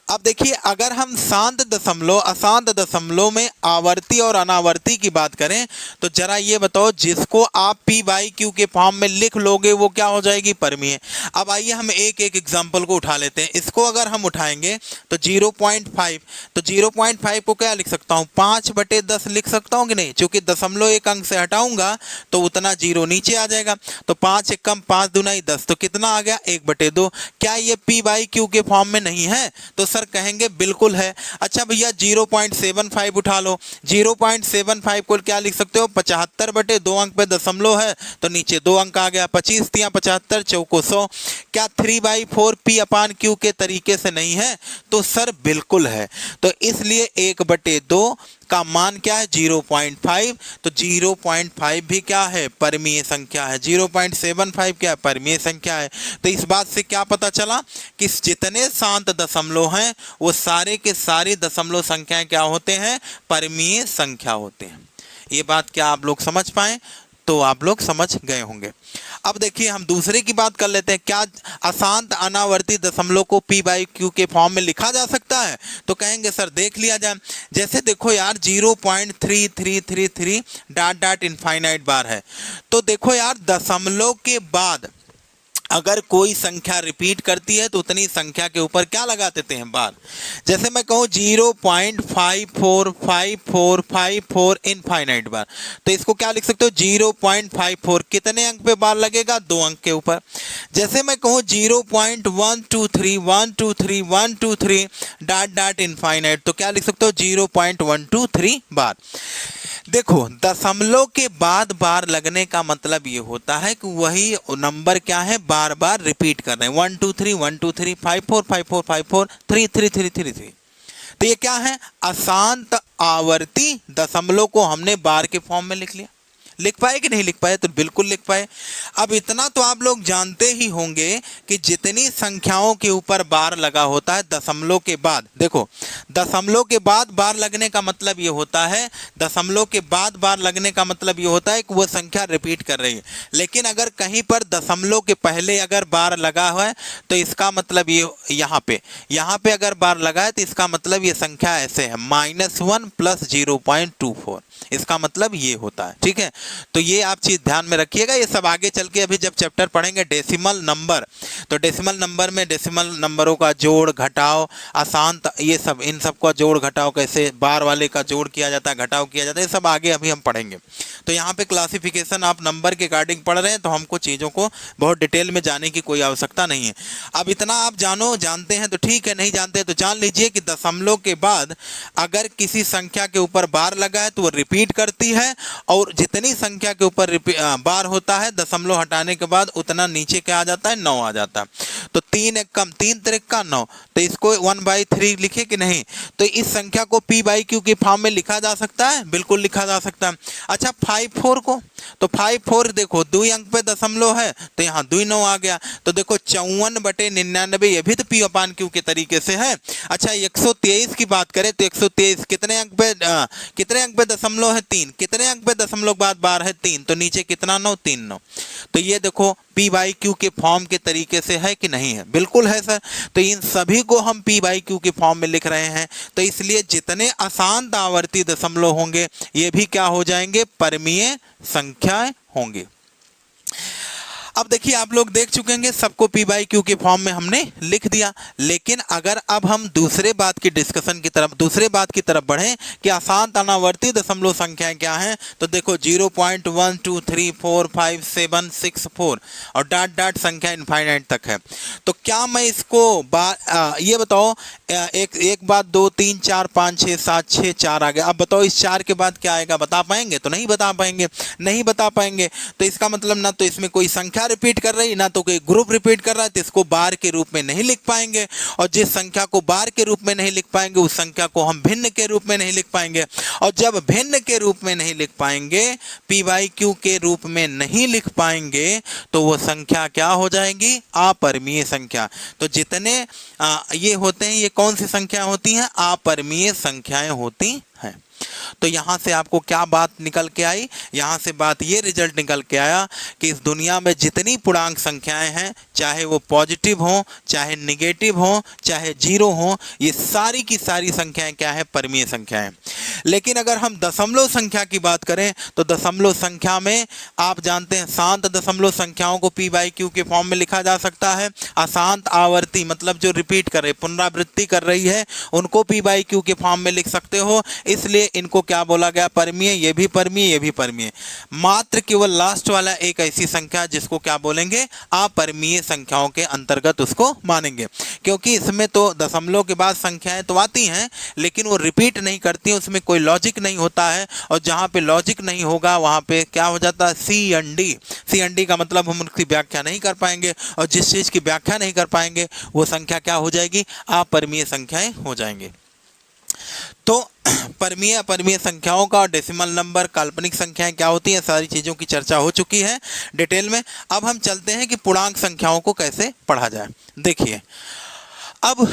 अब देखिए अगर हम शांत दशमलव अशांत दशमलव में आवर्ती और अनावर्ती की बात करें तो जरा ये बताओ, जिसको आप p बाई क्यू के फॉर्म में लिख लोगे वो क्या हो जाएगी, परिमेय। अब आइए हम एक एक एग्जाम्पल को उठा लेते हैं। इसको अगर हम उठाएंगे तो 0.5, तो 0.5 को क्या लिख सकता हूँ, 5/10 लिख सकता हूँ कि नहीं, क्योंकि दशमलव एक अंक से हटाऊंगा तो उतना 0 नीचे आ जाएगा। तो 5 एकम 5 दूना 10, तो कितना आ गया, 1/2। क्या ये p बाई क्यू के फॉर्म में नहीं है, तो सर कहेंगे बिल्कुल है। अच्छा भैया 0.75 उठा लो, 0.75 को क्या लिख सकते हो, 75/2 अंक पे दशमलव है तो नीचे 2 अंक आ गया, 25 × 75 चौको 100। क्या 3/4 p/q के तरीके से नहीं है, तो सर बिल्कुल है। तो इसलिए 1/2 का मान क्या है, 0.5। तो 0.5 भी क्या है, परिमेय संख्या है। 0.75 क्या है, परिमेय संख्या है। तो इस बात से क्या पता चला कि जितने शांत दशमलव हैं वो सारे के सारी दशमलव संख्याएं क्या होते हैं, परिमेय संख्या होते हैं। ये बात क्या आप लोग समझ पाए, तो आप लोग समझ गए होंगे। अब देखिए हम दूसरे की बात कर लेते हैं। क्या अशांत अनावर्ती दशमलव को p बाई क्यू के फॉर्म में लिखा जा सकता है, तो कहेंगे सर देख लिया जाए। जैसे देखो यार 0.3333 डॉट डॉट इनफाइनाइट बार है, तो देखो यार दशमलव के बाद अगर कोई संख्या रिपीट करती है तो उतनी संख्या के ऊपर क्या लगा देते हैं, बार। जैसे मैं कहूँ 0.545454 इनफाइनाइट बार, तो इसको क्या लिख सकते हो, 0.54 कितने अंक पे बार लगेगा, 2 अंक के ऊपर। जैसे मैं कहूँ 0.123 डॉट डॉट इनफाइनाइट, तो क्या लिख सकते हो, 0.123 बार। देखो दशमलव के बाद बार लगने का मतलब ये होता है कि वही नंबर क्या है, बार बार रिपीट कर रहे हैं, 1 2 3 1 2 3 5 4 5 4 5 4 3 3 3 3 3। तो ये क्या है, अशांत आवर्ती दशमलव को हमने बार के फॉर्म में लिख लिया। लिख पाए कि नहीं लिख पाए, तो बिल्कुल लिख पाए। अब इतना तो आप लोग जानते ही होंगे कि जितनी संख्याओं के ऊपर बार लगा होता है दशमलव के बाद, देखो दशमलव के बाद बार लगने का मतलब ये होता है, दशमलव के बाद बार लगने का मतलब ये होता है कि वो संख्या रिपीट कर रही है। लेकिन अगर कहीं पर दशमलव के पहले अगर बार लगा हुआ है तो इसका मतलब ये यहाँ पे अगर बार लगा है तो इसका मतलब ये संख्या ऐसे है, -1 + 0.24, इसका मतलब ये होता है। ठीक है, तो ये आप चीज ध्यान में रखिएगा। ये सब आगे चल के अभी जब चैप्टर पढ़ेंगे डेसिमल नंबर, तो डेसिमल नंबर में डेसिमल नंबरों का जोड़ घटाव, अशांत, ये सब, इन सब का जोड़ घटाव, कैसे बार वाले का जोड़ किया जाता है, घटाव किया जाता है, ये सब आगे अभी हम पढ़ेंगे। तो यहाँ पे क्लासिफिकेशन आप नंबर के अकॉर्डिंग पढ़ रहे हैं, तो हमको चीज़ों को बहुत डिटेल में जाने की कोई आवश्यकता नहीं है। अब इतना आप जानते हैं तो ठीक है, नहीं जानते हैं तो जान लीजिए कि दशमलव के बाद अगर किसी संख्या के ऊपर बार लगा है तो वो रिपीट करती है, और जितनी संख्या के ऊपर बार होता है दशमलव हटाने के बाद उतना नीचे क्या आ जाता है, 9 आ जाता है। तो 3 × 3 = 9, तो इसको 1/3 लिखे कि नहीं, तो इस संख्या को p/q के फॉर्म में लिखा जा सकता है, बिल्कुल लिखा जा सकता है। अच्छा 54 को तो 5 4 देखो 2 अंक पे दशमलव है तो यहाँ 2 9 आ गया। तो देखो 54/99 ये भी तो P अपान Q के तरीके से है। अच्छा 123 की बात करें तो 123 कितने अंक पे दशमलव है 3, कितने अंक पे दशमलव बाद बार है 3, तो नीचे कितना 9 3 9। तो ये देखो P/Q के फॉर्म के तरीके से है कि नहीं है? बिल्कुल है सर। तो इन सभी को हम P/Q के फॉर्म में लिख रहे हैं। तो इसलिए जितने अशांत आवर्ती दशमलव होंगे ये भी क्या हो जाएंगे? परमीय संख्याएं होंगे। अब देखिए आप लोग देख चुके हैं सबको P/Q के फॉर्म में हमने लिख दिया। लेकिन अगर अब हम दूसरे बात की तरफ बढ़ें कि अशांत अनावर्ती दशमलव संख्याएं क्या हैं, तो देखो 0.123456764 और डॉट संख्या इनफाइनाइट तक है। तो क्या मैं इसको ये बताओ एक बात 2 3 4 5 6 7 6 4 आ गया। अब बताओ इस 4 के बाद क्या आएगा? बता पाएंगे? तो नहीं बता पाएंगे। तो इसका मतलब ना तो इसमें कोई संख्या रिपीट कर रही, ना तो कोई ग्रुप रिपीट कर रहा है, तो इसको बार के रूप में नहीं लिख पाएंगे। और जिस संख्या को बार के रूप में नहीं लिख पाएंगे उस संख्या को हम भिन्न के रूप में नहीं लिख पाएंगे। और जब भिन्न के रूप में नहीं लिख पाएंगे, P/Q के रूप में नहीं लिख पाएंगे, तो वो संख्या क्या हो जाएगी? अपरिमेय संख्या। तो जितने ये होते हैं, ये कौन सी संख्या होती हैं? अपरिमेय संख्याएं होती हैं। तो यहां से आपको क्या बात निकल के आई? यहां से बात ये रिजल्ट निकल के आया कि इस दुनिया में जितनी पूर्णांक संख्याएं हैं, चाहे वो पॉजिटिव हो, चाहे निगेटिव हो, चाहे जीरो हो, ये सारी की सारी संख्याएं क्या है? परमीय संख्याएं। लेकिन अगर हम दशमलव संख्या की बात करें तो दशमलव संख्या में आप जानते हैं शांत दशमलव संख्याओं को P/Q के फॉर्म में लिखा जा सकता है। अशांत आवर्ती मतलब जो रिपीट कर रही, पुनरावृत्ति कर रही है, उनको P/Q के फॉर्म में लिख सकते हो। इसलिए इनको क्या बोला गया? परमीय। ये भी परमीय, ये भी परमीय। मात्र केवल लास्ट वाला एक ऐसी संख्या जिसको क्या बोलेंगे? अपरिमेय संख्याओं के अंतर्गत उसको मानेंगे, क्योंकि इसमें तो दशमलव के बाद संख्याएं तो आती हैं लेकिन वो रिपीट नहीं करती, उसमें कोई लॉजिक नहीं होता है। और जहां पे लॉजिक नहीं होगा वहां पे क्या हो जाता है? C&D का मतलब हम उसकी व्याख्या नहीं कर पाएंगे, और जिस चीज की व्याख्या नहीं कर पाएंगे वो संख्या क्या हो जाएगी? अपरिमेय संख्याएं हो जाएंगे। तो परमीय अपरिमेय संख्याओं का और डेसिमल नंबर, काल्पनिक संख्याएं क्या होती हैं, सारी चीज़ों की चर्चा हो चुकी है डिटेल में। अब हम चलते हैं कि पूर्णांक संख्याओं को कैसे पढ़ा जाए। देखिए अब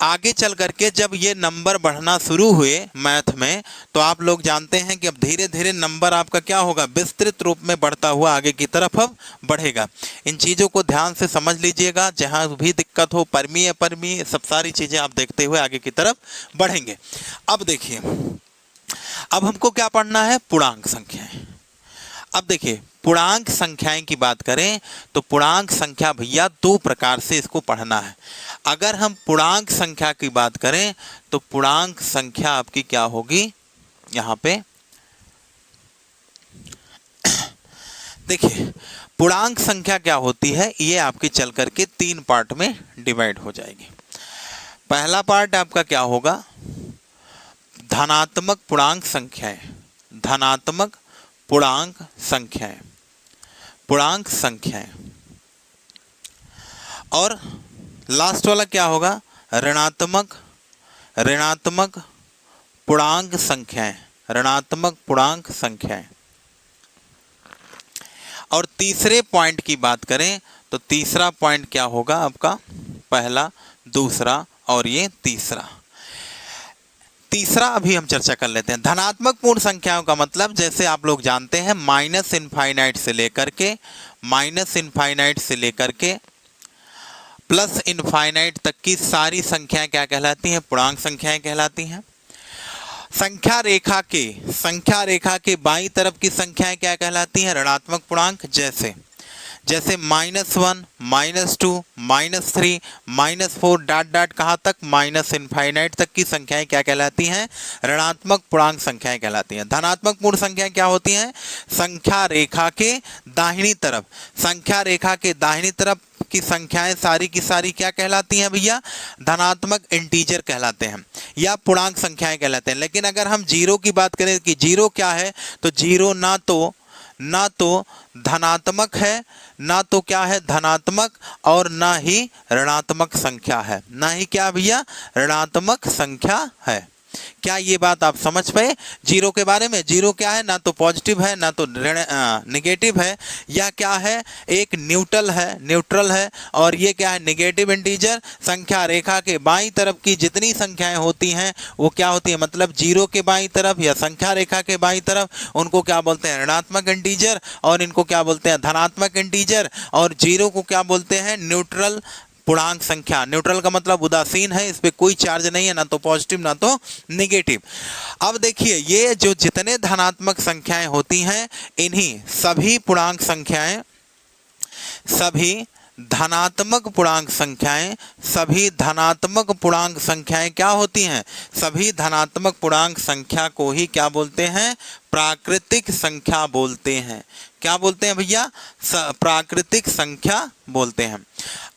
आगे चल करके जब ये नंबर बढ़ना शुरू हुए मैथ में, तो आप लोग जानते हैं कि अब धीरे धीरे नंबर आपका क्या होगा? विस्तृत रूप में बढ़ता हुआ आगे की तरफ अब बढ़ेगा। इन चीज़ों को ध्यान से समझ लीजिएगा, जहाँ भी दिक्कत हो परमीय अपरिमेय सब सारी चीज़ें आप देखते हुए आगे की तरफ बढ़ेंगे। अब देखिए अब हमको क्या पढ़ना है? पूर्णांक संख्याएं। अब देखिए पूर्णांक संख्याएं की बात करें तो पूर्णांक संख्या भैया दो प्रकार से इसको पढ़ना है। अगर हम पूर्णांक संख्या की बात करें तो पूर्णांक संख्या आपकी क्या होगी? यहाँ पे देखिए पूर्णांक संख्या क्या होती है, ये आपकी चल करके 3 पार्ट में डिवाइड हो जाएगी। पहला पार्ट आपका क्या होगा? धनात्मक पूर्णांक संख्याएं। धनात्मक पूर्णांक संख्याएं, पूर्णांक संख्याएं। और लास्ट वाला क्या होगा? ऋणात्मक पूर्णांक संख्याएं, ऋणात्मक पूर्णांक संख्याएं। और तीसरे पॉइंट की बात करें तो तीसरा पॉइंट क्या होगा आपका? पहला, दूसरा और ये तीसरा। तीसरा अभी हम चर्चा कर लेते हैं। धनात्मक पूर्ण संख्याओं का मतलब जैसे आप लोग जानते हैं माइनस इनफाइनाइट से लेकर के प्लस इनफाइनाइट तक की सारी संख्याएं क्या कहलाती हैं? पूर्णांक संख्याएं कहलाती हैं। संख्या रेखा के बाईं तरफ की संख्याएं क्या कहलाती हैं? ऋणात्मक पूर्णांक। जैसे -1, -2, -3, -4 डॉट कहाँ तक? माइनस इनफाइनाइट तक की संख्याएं क्या कहलाती हैं? ऋणात्मक पूर्णांक संख्याएं कहलाती हैं। धनात्मक पूर्ण संख्याएं क्या होती हैं? संख्या रेखा के दाहिनी तरफ की संख्याएं सारी की सारी क्या कहलाती हैं भैया? धनात्मक इंटीजर कहलाते हैं या पूर्णांक संख्याएं कहलाते हैं। लेकिन अगर हम जीरो की बात करें कि जीरो क्या है, तो जीरो ना तो धनात्मक है, ना तो क्या है? धनात्मक, और ना ही ऋणात्मक संख्या है। ना ही क्या भैया? ऋणात्मक संख्या है। क्या ये बात आप समझ पाए जीरो के बारे में? जीरो क्या है? ना तो पॉजिटिव है ना तो निगेटिव है, या क्या है? एक न्यूट्रल है। और ये क्या है? Negative integer. संख्या रेखा के बाईं तरफ की जितनी संख्याएं होती हैं वो क्या होती है? मतलब जीरो के बाईं तरफ या संख्या रेखा के बाईं तरफ उनको क्या बोलते हैं? ऋणात्मक इंटीजर। और इनको क्या बोलते हैं? धनात्मक इंटीजर। और जीरो को क्या बोलते हैं? न्यूट्रल पूर्णांक संख्या। न्यूट्रल का मतलब उदासीन है, इस पे कोई चार्ज नहीं है, ना तो पॉजिटिव ना तो नेगेटिव। अब देखिए, ये जो जितने धनात्मक संख्याएं होती हैं, इन्हीं सभी पूर्णांक संख्याएं, सभी धनात्मक पूर्णांक संख्याएं, सभी धनात्मक पूर्णांक संख्याएं क्या होती हैं? सभी धनात्मक पूर्णांक संख्या को ही क्या बोलते हैं? प्राकृतिक संख्या बोलते हैं। क्या बोलते हैं भैया? प्राकृतिक संख्या बोलते हैं।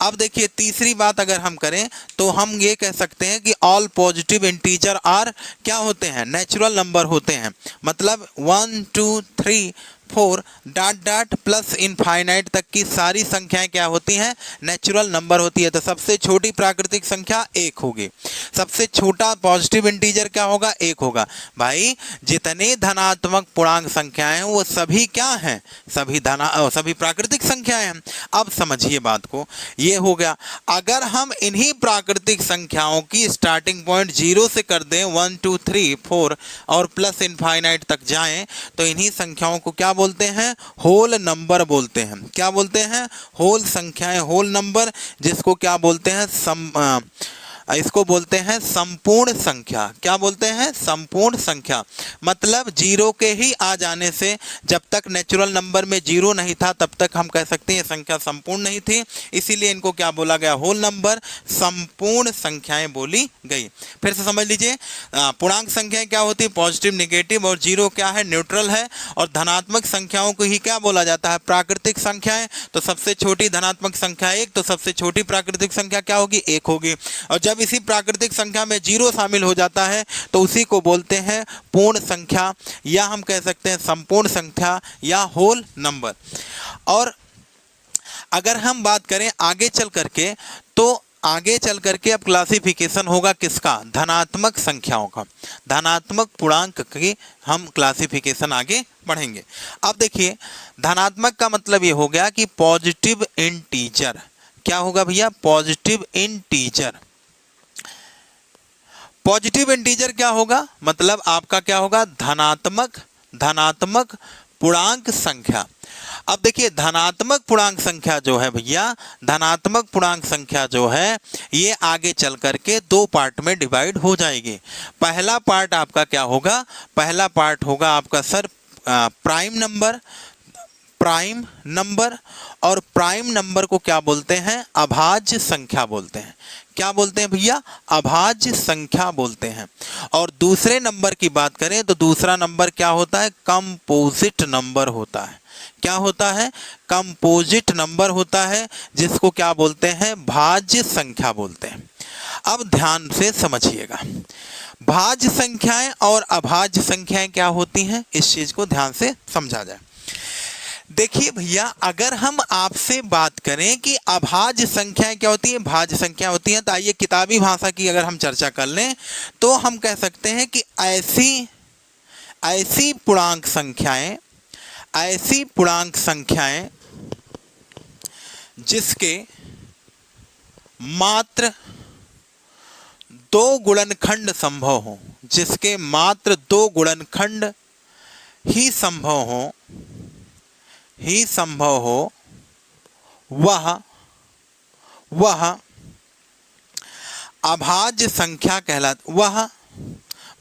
अब देखिए, तीसरी बात अगर हम करें तो हम ये कह सकते हैं कि ऑल पॉजिटिव इंटीजर आर क्या होते हैं? नेचुरल नंबर होते हैं। मतलब 1 2 3 4 डॉट डॉट प्लस इनफाइनाइट तक की सारी संख्याएं क्या होती हैं? नेचुरल नंबर होती है। तो सबसे छोटी प्राकृतिक संख्या 1 होगी। सबसे छोटा पॉजिटिव इंटीजर क्या होगा? 1 होगा। भाई, जितने धनात्मक पूर्णांक संख्याएं हैं वो सभी क्या हैं? सभी प्राकृतिक संख्याएं हैं। अब समझिए बात को, ये हो गया। अगर हम इन्हीं प्राकृतिक संख्याओं की स्टार्टिंग पॉइंट 0 से कर दें, 1 2 3 4 और प्लस इनफाइनाइट तक जाएं, तो इन्हीं संख्याओं को क्या बोलते हैं? होल नंबर बोलते हैं। क्या बोलते हैं? होल संख्याएं, होल नंबर, जिसको क्या बोलते हैं? इसको बोलते हैं संपूर्ण संख्या। क्या बोलते हैं? संपूर्ण संख्या। मतलब जीरो के ही आ जाने से, जब तक नेचुरल नंबर में जीरो नहीं था तब तक हम कह सकते हैं ये संख्या संपूर्ण नहीं थी, इसीलिए इनको क्या बोला गया? होल नंबर, संपूर्ण संख्याएं बोली गई। फिर से समझ लीजिए, पूर्णांक संख्याएं क्या होती है? Positive, negative. और जीरो क्या है? न्यूट्रल है। और धनात्मक संख्याओं को ही क्या बोला जाता है? प्राकृतिक संख्याएं। तो सबसे छोटी धनात्मक संख्या 1, तो सबसे छोटी प्राकृतिक संख्या क्या होगी? 1 होगी। और जब इसी प्राकृतिक संख्या में जीरो शामिल हो जाता है तो उसी को बोलते हैं पूर्ण संख्या, या हम कह सकते हैं संपूर्ण संख्या या होल नंबर। और अगर हम बात करें आगे चल करके, तो आगे चल करके अब क्लासिफिकेशन होगा किसका? धनात्मक संख्याओं का। धनात्मक पूर्णांक की हम क्लासिफिकेशन आगे बढ़ेंगे। अब देखिए, धनात्मक का मतलब ये हो गया कि पॉजिटिव इंटीजर। क्या होगा भैया? Positive integer. पॉजिटिव इंटीजर क्या होगा? मतलब आपका क्या होगा? धनात्मक पूर्णांक संख्या। अब देखिए, धनात्मक पूर्णांक संख्या जो है भैया, धनात्मक पूर्णांक संख्या जो है, ये आगे चल करके 2 पार्ट में डिवाइड हो जाएगी। पहला पार्ट आपका क्या होगा? पहला पार्ट होगा आपका sir prime number. Prime number, और प्राइम नंबर को क्या बोलते हैं? अभाज्य संख्या बोलते हैं। क्या बोलते हैं भैया? अभाज्य संख्या बोलते हैं। और दूसरे नंबर की बात करें तो दूसरा नंबर क्या होता है? कंपोजिट नंबर होता है। क्या होता है? कंपोजिट नंबर होता है, जिसको क्या बोलते हैं? भाज्य संख्या बोलते हैं। अब ध्यान से समझिएगा, भाज्य संख्याएं और अभाज्य संख्याएं क्या होती हैं, इस चीज को ध्यान से समझा जाए। देखिए भैया, अगर हम आपसे बात करें कि अभाज्य संख्याएं क्या होती हैं, भाज्य संख्या होती हैं, तो आइए किताबी भाषा की अगर हम चर्चा कर लें तो हम कह सकते हैं कि ऐसी पूर्णांक संख्याएं जिसके मात्र 2 गुणनखंड संभव हो, जिसके मात्र 2 गुणनखंड ही संभव हो, वह अभाज्य संख्या कहलाती। वह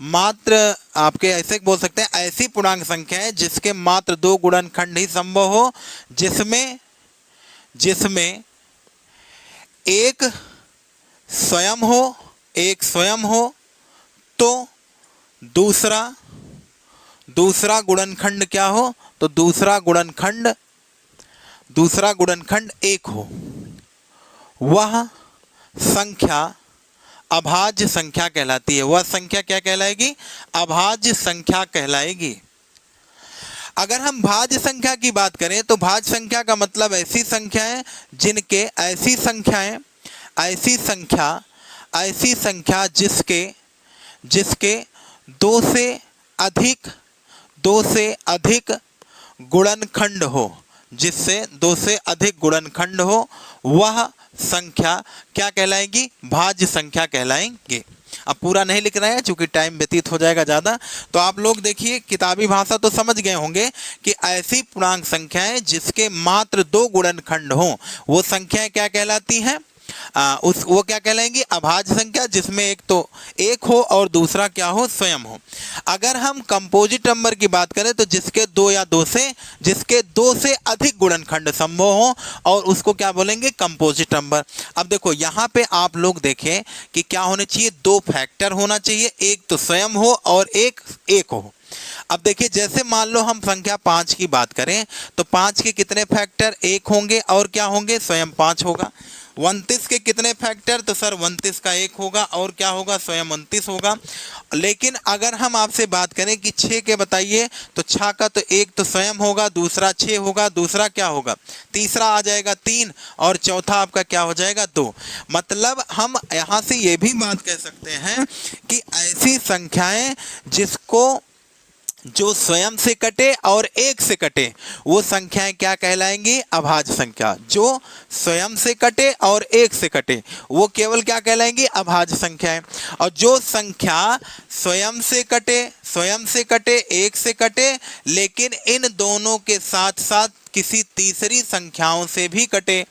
मात्र, आपके ऐसे बोल सकते हैं, ऐसी पूर्णांक संख्या है जिसके मात्र 2 गुणनखंड ही संभव हो, जिसमें एक स्वयं हो तो दूसरा गुणनखंड क्या हो? तो दूसरा गुणनखंड 1 हो। वह संख्या अभाज्य संख्या कहलाती है। वह संख्या क्या कहलाएगी? अभाज्य संख्या कहलाएगी। अगर हम भाज्य संख्या की बात करें तो भाज्य संख्या का मतलब ऐसी संख्याएं जिनके ऐसी संख्या जिसके दो से अधिक गुणनखंड हो, जिससे दो से अधिक गुणनखंड हो, वह संख्या क्या कहलाएगी? भाज्य संख्या कहलाएंगे। अब पूरा नहीं लिख रहे हैं क्योंकि टाइम व्यतीत हो जाएगा ज़्यादा। तो आप लोग देखिए, किताबी भाषा तो समझ गए होंगे कि ऐसी पूर्णांक संख्याएं जिसके मात्र 2 गुणनखंड हों, वो संख्याएं क्या कहलाती हैं? वो क्या कहलाएंगी? अभाज्य संख्या, जिसमें एक तो एक हो और दूसरा क्या हो? स्वयं हो। अगर हम कंपोजिट नंबर की बात करें तो जिसके दो से अधिक गुणनखंड संभव हो, और उसको क्या बोलेंगे? Composite number. अब देखो यहाँ पे आप लोग देखें कि क्या होने चाहिए? 2 फैक्टर होना चाहिए, एक तो स्वयं हो और एक हो। अब देखिए, जैसे मान लो हम संख्या 5 की बात करें तो 5 के कितने फैक्टर? 1 होंगे और क्या होंगे? स्वयं 5 होगा। 29 के कितने फैक्टर? तो सर 29 का 1 होगा और क्या होगा? स्वयं 29 होगा। लेकिन अगर हम आपसे बात करें कि 6 के बताइए, तो 6 का तो 1 तो स्वयं होगा, दूसरा 6 होगा, दूसरा क्या होगा? तीसरा आ जाएगा 3, और चौथा आपका क्या हो जाएगा? 2। मतलब हम यहाँ से ये भी बात कह सकते हैं कि ऐसी संख्याएं जो स्वयं से कटे और एक से कटे, वो संख्याएं क्या कहलाएंगी? अभाज्य संख्या। जो स्वयं से कटे और एक से कटे, वो केवल क्या कहलाएंगी? अभाज्य संख्याएं। और जो संख्या स्वयं से कटे, एक से कटे, लेकिन इन दोनों के साथ साथ किसी तीसरी संख्याओं से भी कटे,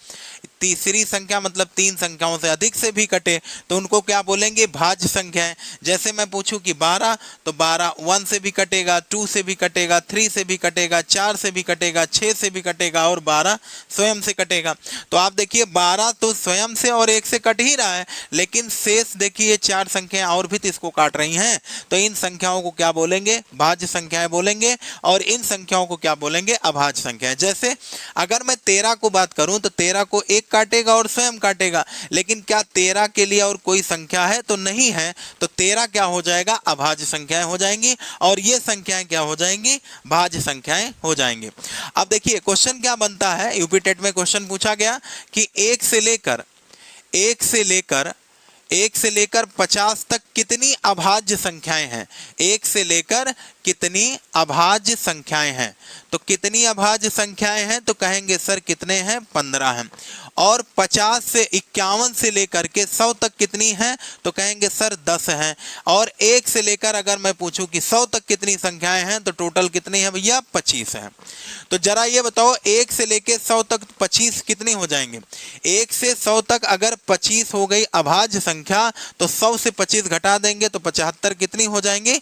तीसरी संख्या मतलब 3 संख्याओं से अधिक से भी कटे, तो उनको क्या बोलेंगे? भाज्य संख्याएं। जैसे मैं पूछूं कि 12, तो 12 1 से भी कटेगा, 2 से भी कटेगा, 3 से भी कटेगा, 4 से भी कटेगा, 6 से भी कटेगा, और 12 स्वयं से कटेगा। तो आप देखिए 12 तो स्वयं से और एक से कट ही रहा है, लेकिन शेष देखिए 4 संख्याएं और भी तो इसको काट रही हैं, तो इन संख्याओं को क्या बोलेंगे? भाज्य संख्याएं बोलेंगे। और इन संख्याओं को क्या बोलेंगे? अभाज्य संख्याएं। जैसे अगर मैं 13 को बात करूं तो 13 को एक काटेगा और स्वयं काटेगा, लेकिन क्या 13 के लिए और कोई संख्या है? तो नहीं है। तो 13 क्या हो जाएगा? अभाज्य संख्याएं हो जाएंगी, और ये संख्याएं क्या हो जाएंगी? भाज्य संख्याएं हो जाएंगी। अब देखिए क्वेश्चन क्या बनता है, यूपी टेट में क्वेश्चन पूछा गया कि 1 से लेकर 50 तक कितनी अभाज्य संख्याएं हैं? 1 से लेकर कितनी अभाज्य संख्याएं हैं? तो कितनी अभाज्य संख्याएं हैं? तो कहेंगे सर कितने हैं? 15 हैं। और 50 से 51 से लेकर के 100 तक कितनी हैं? तो कहेंगे सर 10 हैं। और 1 से लेकर अगर मैं पूछूं कि 100 तक कितनी संख्याएं हैं, तो टोटल कितनी है भैया? 25 हैं। तो जरा ये बताओ, 1 से लेकर 100 तक 25 कितनी हो जाएंगे? 1 से 100 तक अगर 25 हो गई अभाज्य संख्या, तो 100 से 25 घटा देंगे तो 75 कितनी हो जाएंगी?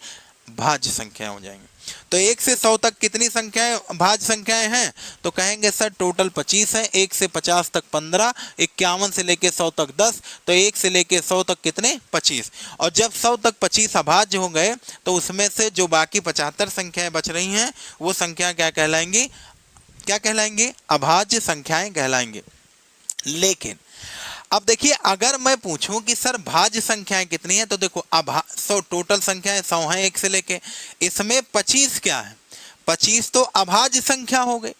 भाज्य संख्या हो जाएंगी। तो 1 से 100 तक कितनी संख्याएं भाज्य संख्याएं हैं? तो कहेंगे सर टोटल 25 है। 1 से 50 तक 15, 51 से लेके 100 तक 10, तो 1 से लेके 100 तक कितने? 25। और जब 100 तक 25 अभाज्य हो गए, तो उसमें से जो बाकी 75 संख्याएं बच रही हैं, वो संख्या क्या कहलाएंगी? अभाज्य संख्याएं कहलाएंगी। लेकिन अब देखिए, अगर मैं पूछूं कि सर भाज्य संख्याएं कितनी है, तो देखो 100 टोटल संख्याएं 100 हैं 1 से लेके, इसमें 25 क्या है? 25 तो अभाज्य संख्या हो गई।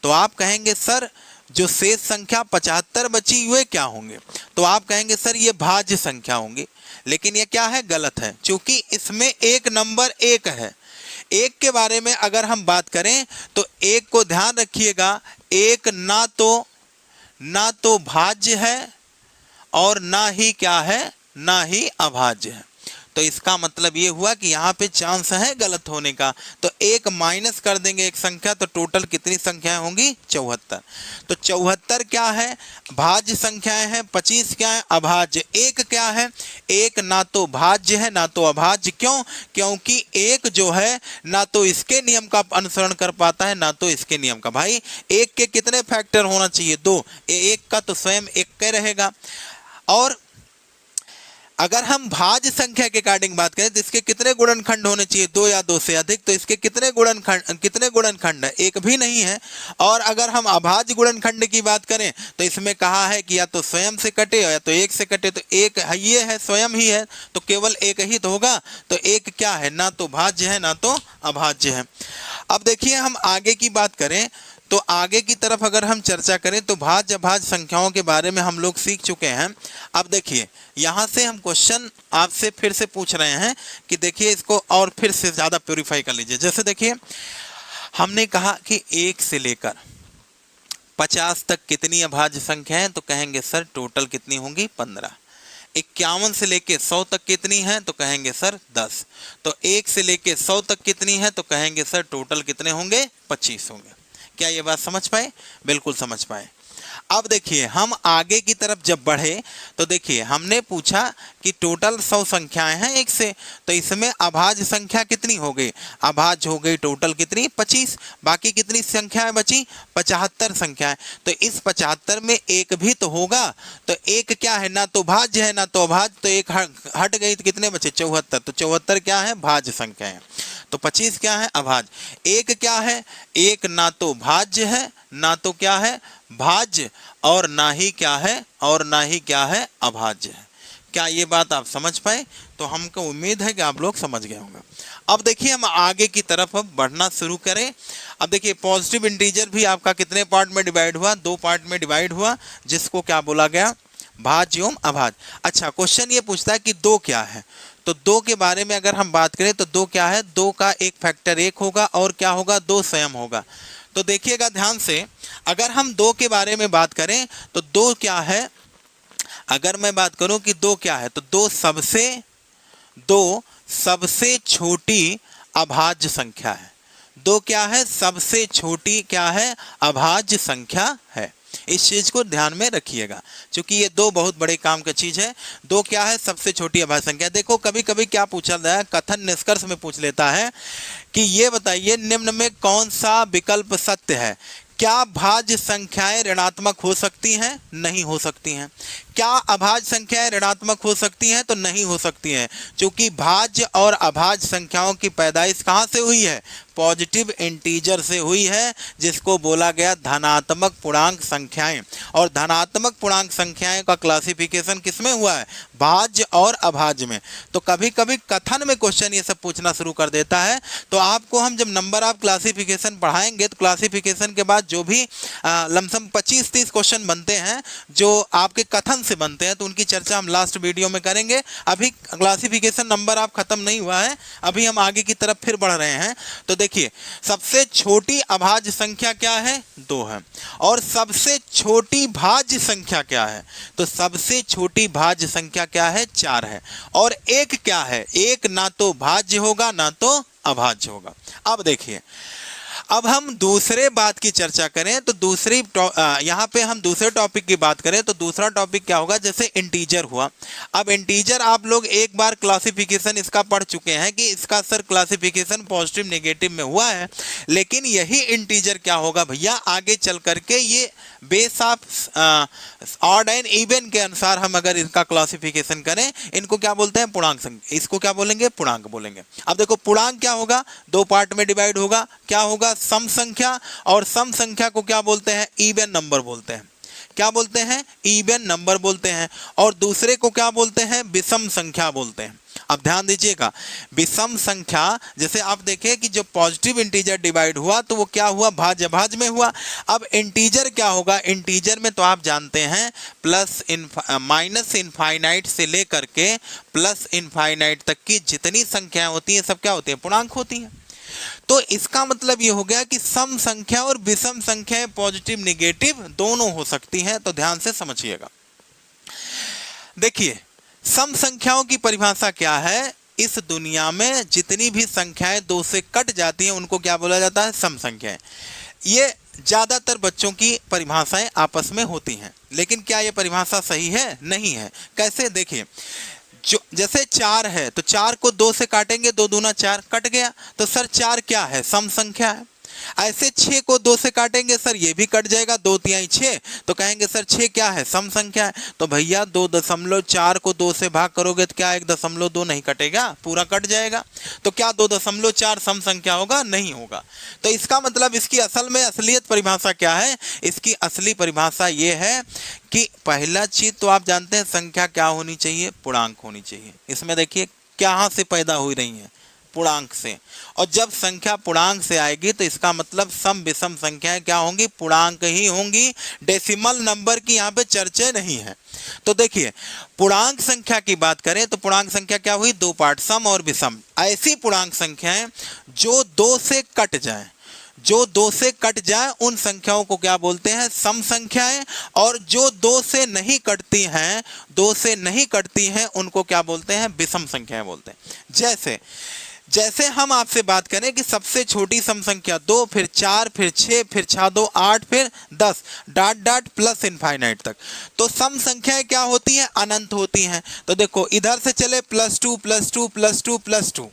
तो आप कहेंगे सर जो शेष संख्या 75 बची हुए क्या होंगे? तो आप कहेंगे सर ये भाज्य संख्या होंगी। लेकिन ये क्या है? गलत है, क्योंकि इसमें एक नंबर 1 है। 1 के बारे में अगर हम बात करें तो 1 को ध्यान रखिएगा, 1 ना तो भाज्य है और ना ही क्या है? ना ही अभाज्य है। तो इसका मतलब ये हुआ कि यहाँ पे चांस है गलत होने का। तो 1 माइनस कर देंगे एक संख्या, तो टोटल कितनी संख्याएं होंगी? 74। तो 74 क्या है? भाज्य संख्याएं हैं। 25 क्या है? अभाज्य। 1 क्या है? 1 ना तो भाज्य है ना तो अभाज्य। क्यों? क्योंकि 1 जो है ना तो इसके नियम का अनुसरण कर पाता है ना तो इसके नियम का। भाई 1 के कितने फैक्टर होना चाहिए? 2। 1 का तो स्वयं 1 का रहेगा। और अगर हम भाज्य संख्या के अकॉर्डिंग बात करें तो इसके कितने गुणनखंड होने चाहिए? 2 या 2 से अधिक। तो इसके कितने गुणनखंड है? 1 भी नहीं है। और अगर हम अभाज्य गुणनखंड की बात करें तो इसमें कहा है कि या तो स्वयं से कटे या तो 1 से कटे। तो 1 ये है, स्वयं ही है, तो केवल 1 ही तो होगा। तो 1 क्या है? ना तो भाज्य है ना तो अभाज्य है। अब देखिए हम आगे की बात करें तो आगे की तरफ अगर हम चर्चा करें तो भाज्य अभाज्य संख्याओं के बारे में हम लोग सीख चुके हैं। अब देखिए यहाँ से हम क्वेश्चन आपसे फिर से पूछ रहे हैं कि देखिए इसको और फिर से ज़्यादा प्योरीफाई कर लीजिए। जैसे देखिए हमने कहा कि 1 से लेकर 50 तक कितनी अभाज्य संख्या है, तो कहेंगे सर टोटल कितनी होंगी 15। 51 से लेके 100 तक कितनी है, तो कहेंगे सर 10। तो 1 से लेके 100 तक कितनी है, तो कहेंगे सर टोटल कितने होंगे 25 होंगे। क्या ये बात समझ पाए? बिल्कुल समझ पाए। अब देखिए हम आगे की तरफ जब बढ़े तो देखिए हमने पूछा कि टोटल 100 संख्याएं हैं 1 से, तो इसमें अभाज्य संख्या कितनी हो गई? अभाज्य हो गई टोटल कितनी 25। बाकी कितनी संख्याएं बची? 75 संख्याएं। तो इस 75 में एक भी तो होगा, तो एक क्या है, ना तो भाज्य है ना तो अभाज्य, तो एक हट गई तो कितने बचे 74। तो 74 क्या है? भाज्य संख्या है। तो 25 क्या है? अभाज्य। एक क्या है? एक ना तो भाज्य है ना तो क्या है भाज्य, और ना ही क्या है, और ना ही क्या है अभाज्य है। क्या ये बात आप समझ पाए? तो हमको उम्मीद है कि आप लोग समझ गए होंगे। अब देखिए हम आगे की तरफ अब बढ़ना शुरू करें। अब देखिए पॉजिटिव इंटीजर भी आपका कितने पार्ट में डिवाइड हुआ? 2 पार्ट में डिवाइड हुआ, जिसको क्या बोला गया? भाज्य एवं अभाज्य। अच्छा क्वेश्चन ये पूछता है कि 2 क्या है, तो 2 के बारे में अगर हम बात करें तो 2 क्या है? 2 का एक फैक्टर 1 होगा और क्या होगा? 2 स्वयं होगा। तो देखिएगा ध्यान से, अगर हम 2 के बारे में बात करें तो 2 क्या है? अगर मैं बात करूं कि 2 क्या है, तो 2 सबसे छोटी अभाज्य संख्या है। 2 क्या है? सबसे छोटी क्या है? अभाज्य संख्या है। इस चीज को ध्यान में रखिएगा, क्योंकि ये 2 बहुत बड़े काम की चीज है। 2 क्या है? सबसे छोटी अभाज्य संख्या। देखो कभी कभी क्या पूछा जाता है, कथन निष्कर्ष में पूछ लेता है कि ये बताइए निम्न में कौन सा विकल्प सत्य है? क्या भाज्य संख्याएं ऋणात्मक हो सकती हैं? नहीं हो सकती हैं। क्या अभाज्य संख्याएं ऋणात्मक हो सकती हैं? तो नहीं हो सकती हैं, क्योंकि भाज्य और अभाज्य संख्याओं की पैदाइश कहाँ से हुई है? पॉजिटिव इंटीजर से हुई है, जिसको बोला गया धनात्मक पूर्णांक संख्याएं। और धनात्मक पूर्णांक संख्याएं का क्लासिफिकेशन किसमें हुआ है? भाज्य और अभाज्य में। तो कभी कभी कथन में क्वेश्चन ये सब पूछना शुरू कर देता है। तो आपको हम जब नंबर ऑफ क्लासिफिकेशन पढ़ाएंगे तो क्लासिफिकेशन के बाद जो भी लमसम 25-30 क्वेश्चन बनते हैं जो आपके कथन से बनते हैं, तो उनकी चर्चा हम लास्ट वीडियो में करेंगे। अभी क्लासिफिकेशन नंबर ऑफ खत्म नहीं हुआ है, अभी हम आगे की तरफ फिर बढ़ रहे हैं। तो देखिए सबसे छोटी अभाज्य संख्या क्या है? 2 है। और सबसे छोटी भाज्य संख्या क्या है? तो सबसे छोटी भाज्य संख्या क्या है? 4 है। और एक क्या है? एक ना तो भाज्य होगा ना तो अभाज्य होगा। अब देखिए अब हम दूसरे बात की चर्चा करें तो यहाँ पे हम दूसरे टॉपिक की बात करें तो दूसरा टॉपिक क्या होगा? जैसे इंटीजर हुआ। अब इंटीजर आप लोग एक बार क्लासिफिकेशन इसका पढ़ चुके हैं कि इसका सर क्लासिफिकेशन पॉजिटिव नेगेटिव में हुआ है, लेकिन यही इंटीजर क्या होगा भैया आगे चल करके ये base of odd and even के अनुसार हम अगर इनका क्लासिफिकेशन करें, इनको क्या बोलते हैं? पूर्णांक संख्या। इसको क्या बोलेंगे? पूर्णांक बोलेंगे। अब देखो पूर्णांक क्या होगा? 2 पार्ट में डिवाइड होगा। क्या होगा? सम संख्या। और सम संख्या को क्या बोलते हैं? इवन नंबर बोलते हैं। क्या बोलते हैं? इवन नंबर बोलते हैं। और दूसरे को क्या बोलते हैं? विषम संख्या बोलते हैं। अब ध्यान दीजिएगा, विषम संख्या जैसे आप देखें कि जो पॉजिटिव इंटीजर डिवाइड हुआ तो वो क्या हुआ? भाज्य अभाज्य में हुआ। अब इंटीजर क्या होगा? इंटीजर में तो आप जानते हैं माइनस इनफाइनाइट से लेकर के प्लस इनफाइनाइट तक की जितनी संख्याएं होती हैं सब क्या होती हैं? पूर्णांक होती हैं। तो इसका मतलब ये हो गया कि सम संख्या और विषम संख्याएं पॉजिटिव नेगेटिव दोनों हो सकती हैं। तो ध्यान से समझिएगा। देखिए सम संख्याओं की परिभाषा क्या है? इस दुनिया में जितनी भी संख्याएं 2 से कट जाती हैं उनको क्या बोला जाता है? सम संख्याएं। ये ज्यादातर बच्चों की परिभाषाएं आपस में होती हैं, लेकिन क्या ये परिभाषा सही है? नहीं है। कैसे? देखिए जो जैसे 4 है तो 4 को 2 से काटेंगे, 2 दूना 4 कट गया, तो सर 4 क्या है? सम संख्या है। ऐसे 6 को 2 से काटेंगे, सर ये भी कट जाएगा, 2 तिहाई 6, तो कहेंगे सर 6 क्या है? सम संख्या है। तो भैया 2.4 को 2 से भाग करोगे तो क्या 1.2 नहीं कटेगा? पूरा कट जाएगा। तो क्या 2.4 सम संख्या होगा? नहीं होगा। तो इसका मतलब इसकी असल में असलियत परिभाषा क्या है? इसकी असली परिभाषा ये है कि पहला चीज तो आप जानते हैं संख्या क्या होनी चाहिए? पूर्णांक होनी चाहिए। इसमें देखिए कहाँ से पैदा हो रही है? पूर्णांक से। और जब संख्या पूर्णांक से आएगी तो इसका मतलब सम विषम संख्याएं क्या होंगी, पूर्णांक ही होंगी, डेसिमल नंबर की यहाँ पे चर्चा नहीं है। तो देखिए पूर्णांक संख्या की बात करें तो पूर्णांक संख्या क्या हुई, दो पार्ट, सम और विषम। ऐसी पूर्णांक संख्याएं जो दो से कट जाए, जो दो से कट जाए उन संख्याओं को क्या बोलते हैं, सम संख्याएं। और जो दो से नहीं कटती हैं, दो से नहीं कटती हैं उनको क्या बोलते हैं, विषम संख्याएं बोलते हैं। जैसे हम आपसे बात करें कि सबसे छोटी सम संख्या 2, फिर 4, फिर 6, फिर 6 2 8, फिर 10 डॉट डॉट प्लस इनफाइनाइट तक। तो सम संख्याएं क्या होती हैं, अनंत होती हैं। तो देखो इधर से चले +2 +2 +2 +2,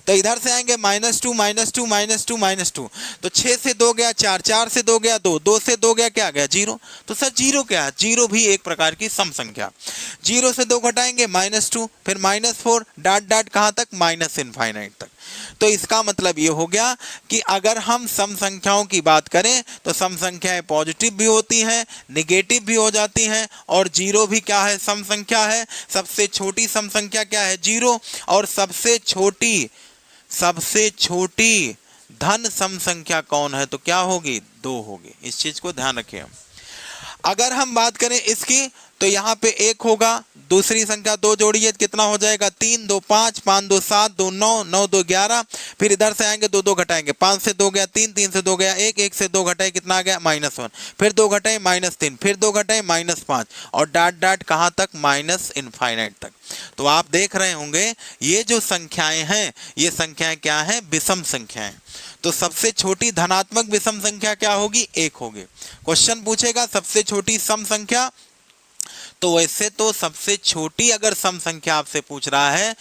तो इधर से आएंगे -2 -2 -2 -2, तो 6 से 2 गया 4, 4 से 2 गया 2, 2 से 2 गया क्या गया 0। तो सर 0 क्या है, 0 भी एक प्रकार की सम संख्या। 0 से 2 घटाएंगे -2, फिर -4 डॉट डॉट कहाँ तक, माइनस इनफाइनाइट तक। तो इसका मतलब ये हो गया कि अगर हम सम संख्याओं की बात करें तो सम संख्याएं पॉजिटिव भी होती हैं, निगेटिव भी हो जाती हैं, और 0 भी क्या है, सम संख्या है। सबसे छोटी सम संख्या क्या है, 0, और सबसे छोटी धन सम संख्या कौन है, तो क्या होगी, 2 होगी। इस चीज को ध्यान रखिए। अगर हम बात करें इसकी तो यहाँ पे 1 होगा, दूसरी संख्या 2 जोड़िए कितना हो जाएगा, 3 2 5 5 2 7 2 9 9 2 11, फिर इधर से आएंगे 2 2 घटाएंगे, 5 से 2 गया 3, 3 से 2 गया 1, 1 से 2 घटाए कितना आ गया -1, फिर 2 घटाए -3, फिर 2 घटाए -5, और डॉट डॉट कहाँ तक, माइनस इनफाइनाइट तक। तो आप देख रहे होंगे ये जो संख्याएं हैं, ये संख्याएं क्या हैं, विषम संख्याएं। तो सबसे छोटी धनात्मक विषम संख्या क्या होगी, 1 होगी। क्वेश्चन पूछेगा सबसे छोटी सम संख्या, तो वैसे तो सबसे छोटी अगर सम संख्या आपसे पूछ रहा है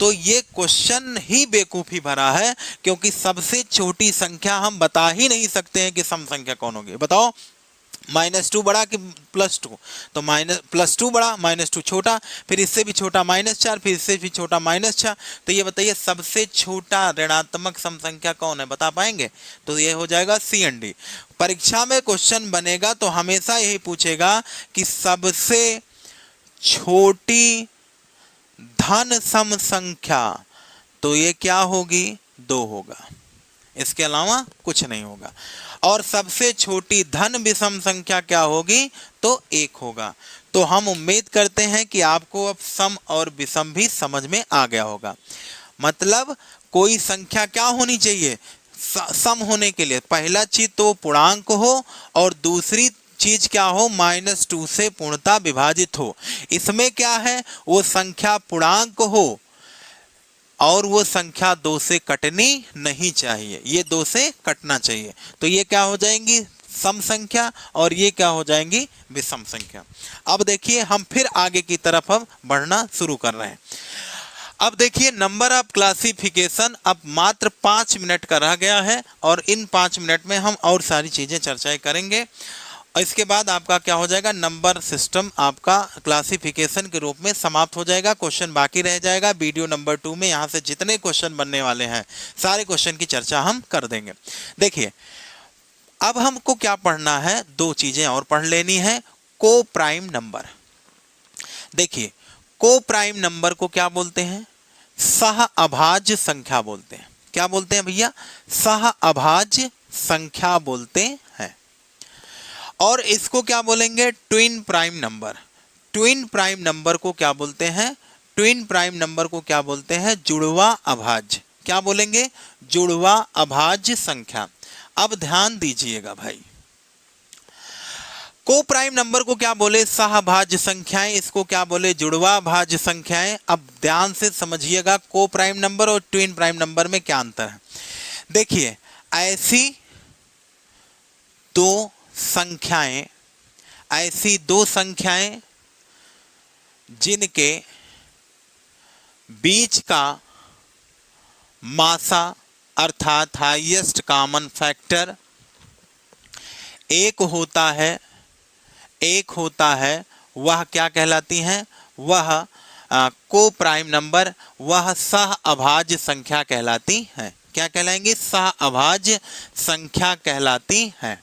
तो ये क्वेश्चन ही बेवकूफी भरा है, क्योंकि सबसे छोटी संख्या हम बता ही नहीं सकते हैं कि सम संख्या कौन होगी। बताओ -2 बड़ा कि +2, तो +2 बड़ा, -2 छोटा, फिर इससे भी छोटा -4, फिर इससे भी छोटा -6। तो ये बताइए सबसे छोटा ऋणात्मक सम संख्या कौन है, बता पाएंगे? तो ये हो जाएगा सी एंड डी। परीक्षा में क्वेश्चन बनेगा तो हमेशा यही पूछेगा कि सबसे छोटी धन सम संख्या, तो ये क्या होगी, 2 होगा, इसके अलावा कुछ नहीं होगा। और सबसे छोटी धन विषम संख्या क्या होगी, तो 1 होगा। तो हम उम्मीद करते हैं कि आपको अब सम और विषम भी समझ में आ गया होगा। मतलब कोई संख्या क्या होनी चाहिए, सम होने के लिए पहला चीज तो पूर्णांक हो, और दूसरी चीज क्या हो, -2 से पूर्णतः विभाजित हो। इसमें क्या है, वो संख्या पूर्णांक हो और वो संख्या 2 से कटनी नहीं चाहिए, ये 2 से कटना चाहिए। तो ये क्या हो जाएंगी, सम संख्या, और ये क्या हो जाएंगी, विषम संख्या। अब देखिए हम फिर आगे की तरफ अब बढ़ना शुरू कर रहे हैं। अब देखिए नंबर ऑफ क्लासिफिकेशन अब मात्र 5 मिनट का रह गया है, और इन 5 मिनट में हम और सारी चीजें चर्चाएं करेंगे। और इसके बाद आपका क्या हो जाएगा, नंबर सिस्टम आपका क्लासिफिकेशन के रूप में समाप्त हो जाएगा। क्वेश्चन बाकी रह जाएगा वीडियो नंबर 2 में। यहाँ से जितने क्वेश्चन बनने वाले हैं सारे क्वेश्चन की चर्चा हम कर देंगे। देखिए अब हमको क्या पढ़ना है, 2 चीजें और पढ़ लेनी है। को प्राइम नंबर, देखिए को प्राइम नंबर को क्या बोलते हैं, सह अभाज्य संख्या बोलते हैं। क्या बोलते हैं भैया, सह अभाज्य संख्या बोलते हैं। और इसको क्या बोलेंगे, twin prime number. Twin prime number को क्या बोलते हैं, ट्विन प्राइम नंबर को क्या बोलते हैं, जुड़वा अभाज्य। क्या बोलेंगे, जुड़वा अभाज्य संख्या। अब ध्यान दीजिएगा भाई, को प्राइम नंबर को क्या बोले, सहभाज्य संख्याएं, इसको क्या बोले, जुड़वा भाज्य संख्याएं। अब ध्यान से समझिएगा को प्राइम नंबर और ट्विन प्राइम नंबर में क्या अंतर है। देखिए ऐसी दो संख्याएं जिनके बीच का मासा अर्थात हाईएस्ट कॉमन फैक्टर एक होता है, वह क्या कहलाती हैं, वह को प्राइम नंबर, वह सह अभाज्य संख्या कहलाती हैं। क्या कहलाएंगी, सह अभाज्य संख्या कहलाती हैं।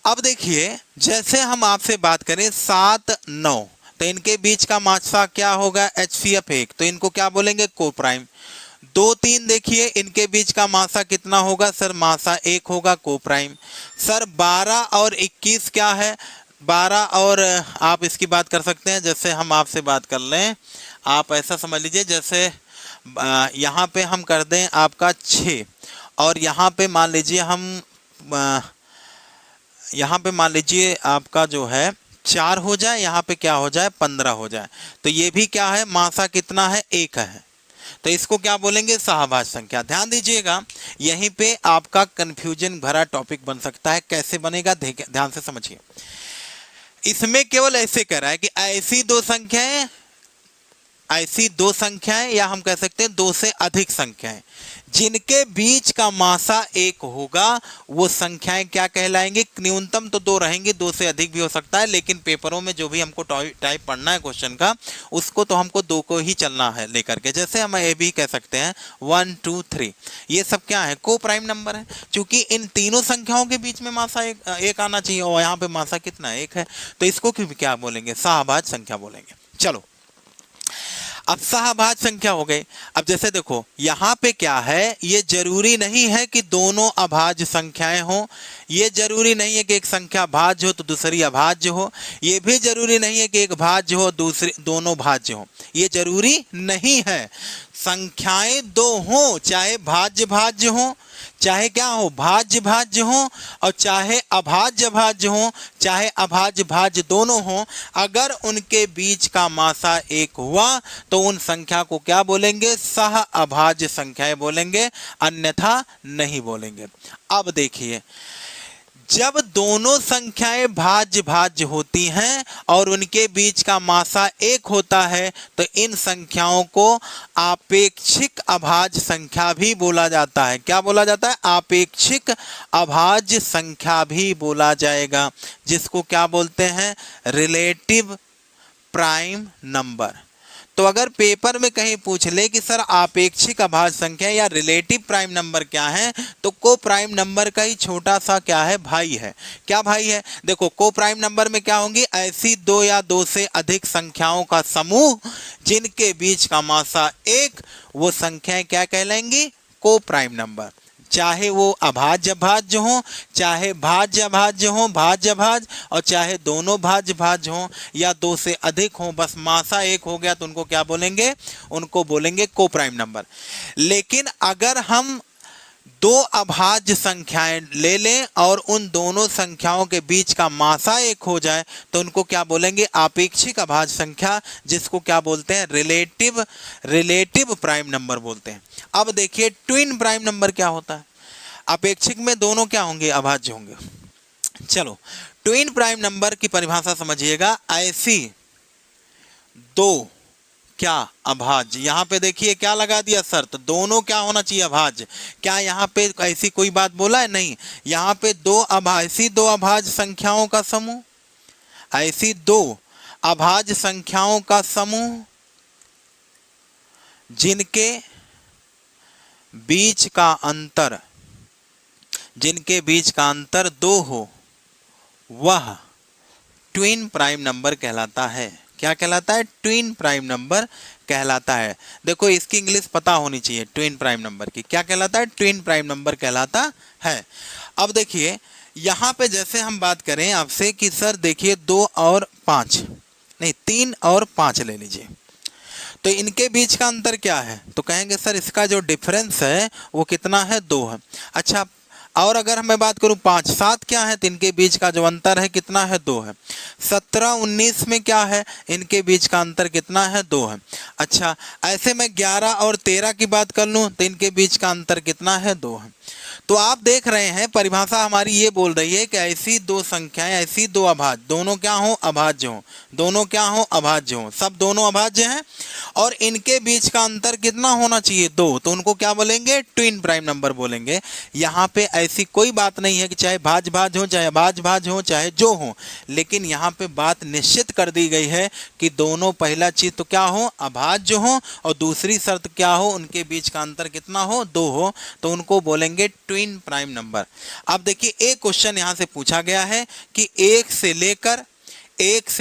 अब देखिए जैसे हम आपसे बात करें 7 9, तो इनके बीच का मासा क्या होगा, HCF 1, तो इनको क्या बोलेंगे, को प्राइम। 2 3 देखिए इनके बीच का मासा कितना होगा सर, मासा 1 होगा, कोप्राइम। सर 12 और 21 क्या है, 12 और आप इसकी बात कर सकते हैं, जैसे हम आपसे बात कर लें, आप ऐसा समझ लीजिए जैसे यहाँ पे हम कर दें आपका 6 और यहाँ पे मान लीजिए हम यहाँ पे मान लीजिए आपका जो है 4 हो जाए, यहाँ पे क्या हो जाए 15 हो जाए, तो ये भी क्या है, मासा कितना है 1 है, तो इसको क्या बोलेंगे, सहभाज्य संख्या। ध्यान दीजिएगा यहीं पे आपका कंफ्यूजन भरा टॉपिक बन सकता है, कैसे बनेगा ध्यान से समझिए। इसमें केवल ऐसे कह रहा है कि ऐसी दो संख्याएं या हम कह सकते हैं 2 से अधिक संख्याएं जिनके बीच का मासा 1 होगा, वो संख्याएं क्या कहलाएंगी, न्यूनतम तो 2 रहेंगी, 2 से अधिक भी हो सकता है, लेकिन पेपरों में जो भी हमको टाइप पढ़ना है क्वेश्चन का, उसको तो हमको 2 को ही चलना है लेकर के। जैसे हम ये भी कह सकते हैं 1 2 3, ये सब क्या है, को प्राइम नंबर है, क्योंकि इन तीनों संख्याओं के बीच में मासा एक आना चाहिए और यहाँ पे मासा कितना 1 है, तो इसको क्या बोलेंगे, सहभाज्य संख्या बोलेंगे। चलो अब सहभाज्य संख्या हो गई। अब जैसे देखो यहाँ पे क्या है, ये जरूरी नहीं है कि दोनों अभाज्य संख्याएं हो, ये जरूरी नहीं है कि एक संख्या भाज्य हो तो दूसरी अभाज्य हो, ये भी जरूरी नहीं है कि एक भाज्य हो दूसरी दोनों भाज्य हो, ये जरूरी नहीं है। संख्याएं 2 हो, चाहे भाज्य भाज्य हो, चाहे क्या हो, भाज्य भाज्य हो, और चाहे अभाज्य भाज्य हो, चाहे अभाज्य भाज्य दोनों हो, अगर उनके बीच का मासा 1 हुआ तो उन संख्या को क्या बोलेंगे, सह अभाज्य संख्याएं बोलेंगे, अन्यथा नहीं बोलेंगे। अब देखिए जब दोनों संख्याएं भाज्य भाज्य होती हैं और उनके बीच का मासा 1 होता है तो इन संख्याओं को आपेक्षिक अभाज्य संख्या भी बोला जाता है। क्या बोला जाता है, आपेक्षिक अभाज्य संख्या भी बोला जाएगा, जिसको क्या बोलते हैं, रिलेटिव प्राइम नंबर। तो अगर पेपर में कहीं पूछ ले कि सर आपेक्षिक अभाज्य संख्या या रिलेटिव प्राइम नंबर क्या है, तो को प्राइम नंबर का ही छोटा सा क्या है, भाई है। क्या भाई है, देखो को प्राइम नंबर में क्या होंगी, ऐसी 2 या 2 से अधिक संख्याओं का समूह जिनके बीच का मासा 1, वो संख्याएं क्या कहलाएंगी, को प्राइम नंबर। चाहे वो अभाज्य भाज्य हो, चाहे भाज्य भाज्य हो, भाज्य भाज्य, और चाहे दोनों भाज्य भाज्य हो या 2 से अधिक हो, बस मासा 1 हो गया तो उनको क्या बोलेंगे, उनको बोलेंगे को प्राइम नंबर। लेकिन अगर हम 2 अभाज्य संख्याएं ले लें और उन दोनों संख्याओं के बीच का मासा 1 हो जाए तो उनको क्या बोलेंगे, आपेक्षिक अभाज्य संख्या, जिसको क्या बोलते हैं, रिलेटिव प्राइम नंबर बोलते हैं। अब देखिए ट्विन प्राइम नंबर क्या होता है, अपेक्षिक में दोनों क्या होंगे, अभाज्य होंगे। चलो ट्विन प्राइम नंबर की परिभाषा समझिएगा, ऐसी 2 क्या अभाज्य, यहाँ पे देखिए क्या लगा दिया शर्त, दोनों क्या होना चाहिए, अभाज्य। क्या यहाँ पे ऐसी कोई बात बोला है, नहीं, यहाँ पे ऐसी 2 अभाज्य संख्याओं का समूह, ऐसी 2 अभाज्य संख्याओं का समूह जिनके बीच का अंतर 2 हो, वह ट्विन प्राइम नंबर कहलाता है। क्या कहलाता है, ट्विन प्राइम नंबर कहलाता है। देखो इसकी इंग्लिश पता होनी चाहिए, ट्विन प्राइम नंबर की क्या कहलाता है, ट्विन प्राइम नंबर कहलाता है। अब देखिए यहाँ पे जैसे हम बात करें आपसे कि सर देखिए 2 और 5 नहीं 3 और 5 ले लीजिए, तो इनके बीच का अंतर क्या है, तो कहेंगे सर इसका जो डिफरेंस है वो कितना है, 2 है। अच्छा और अगर मैं बात करूं 5 7 क्या है, तो इनके बीच का जो अंतर है कितना है, 2 है। 17 19 में क्या है, इनके बीच का अंतर कितना है, 2 है। अच्छा ऐसे मैं 11 और 13 की बात कर लूं तो इनके बीच का अंतर कितना है, 2 है। तो आप देख रहे हैं परिभाषा हमारी ये बोल रही है कि ऐसी 2 संख्याएं, ऐसी 2 अभाज्य, दोनों क्या हो, अभाज्य हो, दोनों क्या हो, अभाज्य हो, सब दोनों अभाज्य हैं और इनके बीच का अंतर कितना होना चाहिए, 2, तो उनको क्या बोलेंगे, ट्विन प्राइम नंबर बोलेंगे। यहाँ पे ऐसी कोई बात नहीं है कि चाहे भाज्य भाज्य हो, चाहे अभाज्य भाज्य हो, चाहे जो हो, लेकिन यहाँ पे बात निश्चित कर दी गई है कि दोनों, पहला चीज तो क्या हो, अभाज्य हो, और दूसरी शर्त क्या हो, उनके बीच का अंतर कितना हो, 2 हो, तो उनको बोलेंगे ट्विन प्राइम नंबर। अब देखिए एक क्वेश्चन यहां से पूछा गया है कि 1 से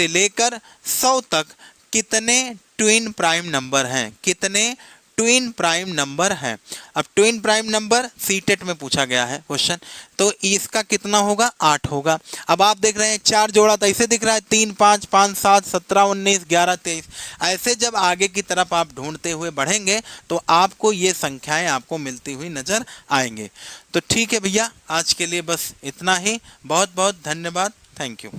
लेकर 100 तक कितने ट्विन प्राइम नंबर हैं, कितने ट्विन प्राइम नंबर हैं। अब ट्विन प्राइम नंबर सीटेट में पूछा गया है क्वेश्चन, तो इसका कितना होगा, 8 होगा। अब आप देख रहे हैं 4 जोड़ा तो ऐसे दिख रहा है 3 5 5 7 17 19 11 23। ऐसे जब आगे की तरफ आप ढूंढते हुए बढ़ेंगे तो आपको ये संख्याएं आपको मिलती हुई नजर आएंगे। तो ठीक है भैया, आज के लिए बस इतना ही। बहुत बहुत धन्यवाद। Thank you.